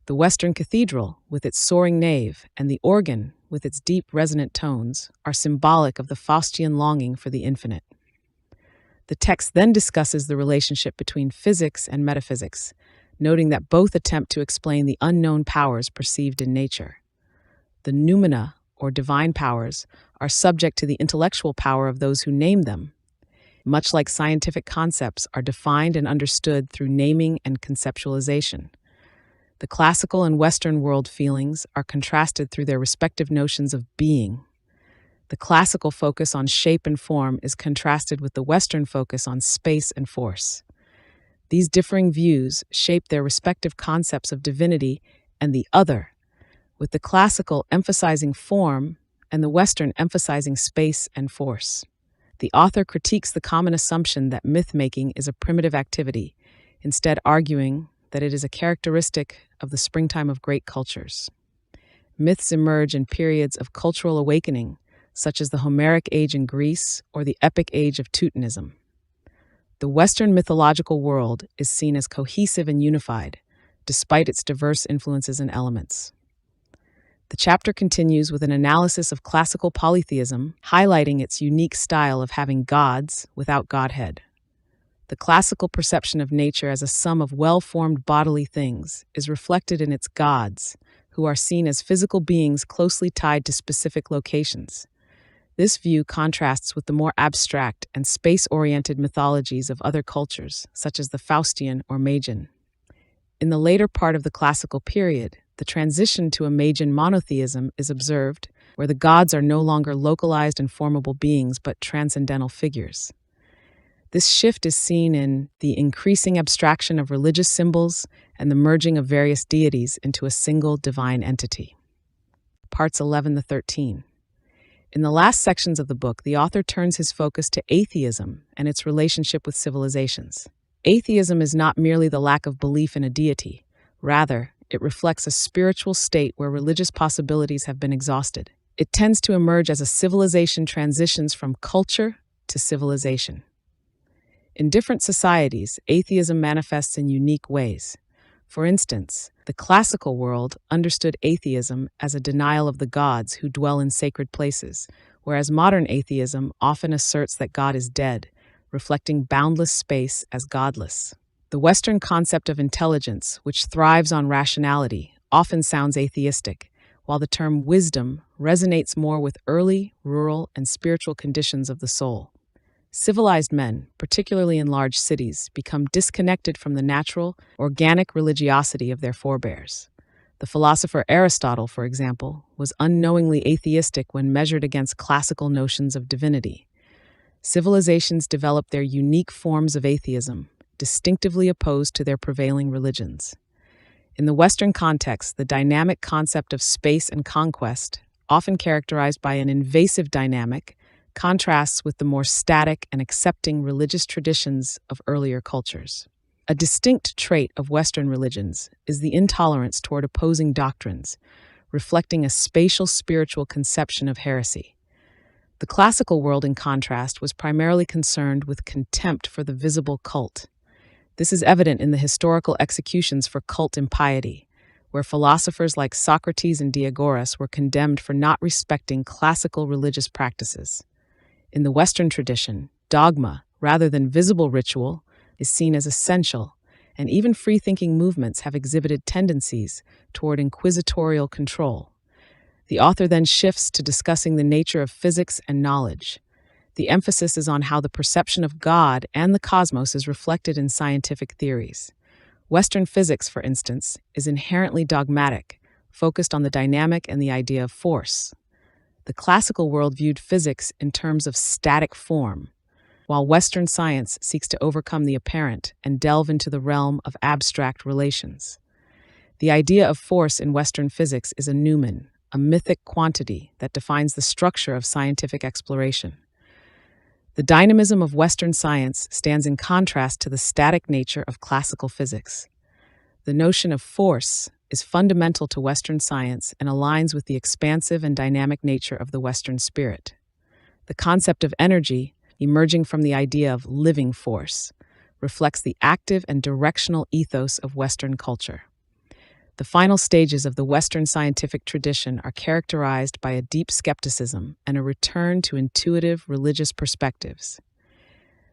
The Western cathedral, with its soaring nave, and the organ, with its deep resonant tones, are symbolic of the Faustian longing for the infinite. The text then discusses the relationship between physics and metaphysics, noting that both attempt to explain the unknown powers perceived in nature. The noumena, or divine powers, are subject to the intellectual power of those who name them. Much like scientific concepts are defined and understood through naming and conceptualization. The classical and Western world feelings are contrasted through their respective notions of being. The classical focus on shape and form is contrasted with the Western focus on space and force. These differing views shape their respective concepts of divinity and the other, with the classical emphasizing form and the Western emphasizing space and force. The author critiques the common assumption that myth-making is a primitive activity, instead arguing that it is a characteristic of the springtime of great cultures. Myths emerge in periods of cultural awakening, such as the Homeric age in Greece or the epic age of Teutonism. The Western mythological world is seen as cohesive and unified, despite its diverse influences and elements. The chapter continues with an analysis of classical polytheism, highlighting its unique style of having gods without godhead. The classical perception of nature as a sum of well-formed bodily things is reflected in its gods, who are seen as physical beings closely tied to specific locations. This view contrasts with the more abstract and space-oriented mythologies of other cultures, such as the Faustian or Magian. In the later part of the classical period, the transition to a Magian monotheism is observed, where the gods are no longer localized and formable beings but transcendental figures. This shift is seen in the increasing abstraction of religious symbols and the merging of various deities into a single divine entity. Parts 11 to 13. In the last sections of the book, the author turns his focus to atheism and its relationship with civilizations. Atheism is not merely the lack of belief in a deity. Rather, it reflects a spiritual state where religious possibilities have been exhausted. It tends to emerge as a civilization transitions from culture to civilization. In different societies, atheism manifests in unique ways. For instance, the classical world understood atheism as a denial of the gods who dwell in sacred places, whereas modern atheism often asserts that God is dead, reflecting boundless space as godless. The Western concept of intelligence, which thrives on rationality, often sounds atheistic, while the term wisdom resonates more with early, rural, and spiritual conditions of the soul. Civilized men, particularly in large cities, become disconnected from the natural, organic religiosity of their forebears. The philosopher Aristotle, for example, was unknowingly atheistic when measured against classical notions of divinity. Civilizations develop their unique forms of atheism, distinctively opposed to their prevailing religions. In the Western context, the dynamic concept of space and conquest, often characterized by an invasive dynamic, contrasts with the more static and accepting religious traditions of earlier cultures. A distinct trait of Western religions is the intolerance toward opposing doctrines, reflecting a spatial spiritual conception of heresy. The classical world, in contrast, was primarily concerned with contempt for the visible cult. This is evident in the historical executions for cult impiety, where philosophers like Socrates and Diagoras were condemned for not respecting classical religious practices. In the Western tradition, dogma, rather than visible ritual, is seen as essential, and even free-thinking movements have exhibited tendencies toward inquisitorial control. The author then shifts to discussing the nature of physics and knowledge. The emphasis is on how the perception of God and the cosmos is reflected in scientific theories. Western physics, for instance, is inherently dogmatic, focused on the dynamic and the idea of force. The classical world viewed physics in terms of static form, while Western science seeks to overcome the apparent and delve into the realm of abstract relations. The idea of force in Western physics is a noumen, a mythic quantity that defines the structure of scientific exploration. The dynamism of Western science stands in contrast to the static nature of classical physics. The notion of force is fundamental to Western science and aligns with the expansive and dynamic nature of the Western spirit. The concept of energy, emerging from the idea of living force, reflects the active and directional ethos of Western culture. The final stages of the Western scientific tradition are characterized by a deep skepticism and a return to intuitive religious perspectives.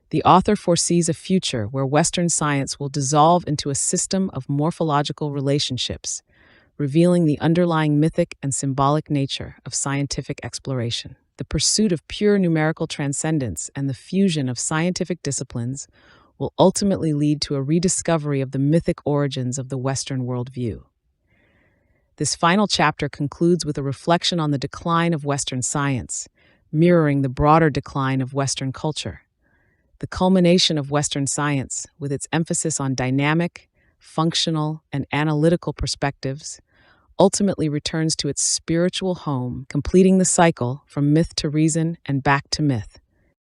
The author foresees a future where Western science will dissolve into a system of morphological relationships, revealing the underlying mythic and symbolic nature of scientific exploration. The pursuit of pure numerical transcendence and the fusion of scientific disciplines will ultimately lead to a rediscovery of the mythic origins of the Western worldview. This final chapter concludes with a reflection on the decline of Western science, mirroring the broader decline of Western culture. The culmination of Western science, with its emphasis on dynamic, functional, and analytical perspectives, ultimately returns to its spiritual home, completing the cycle from myth to reason and back to myth.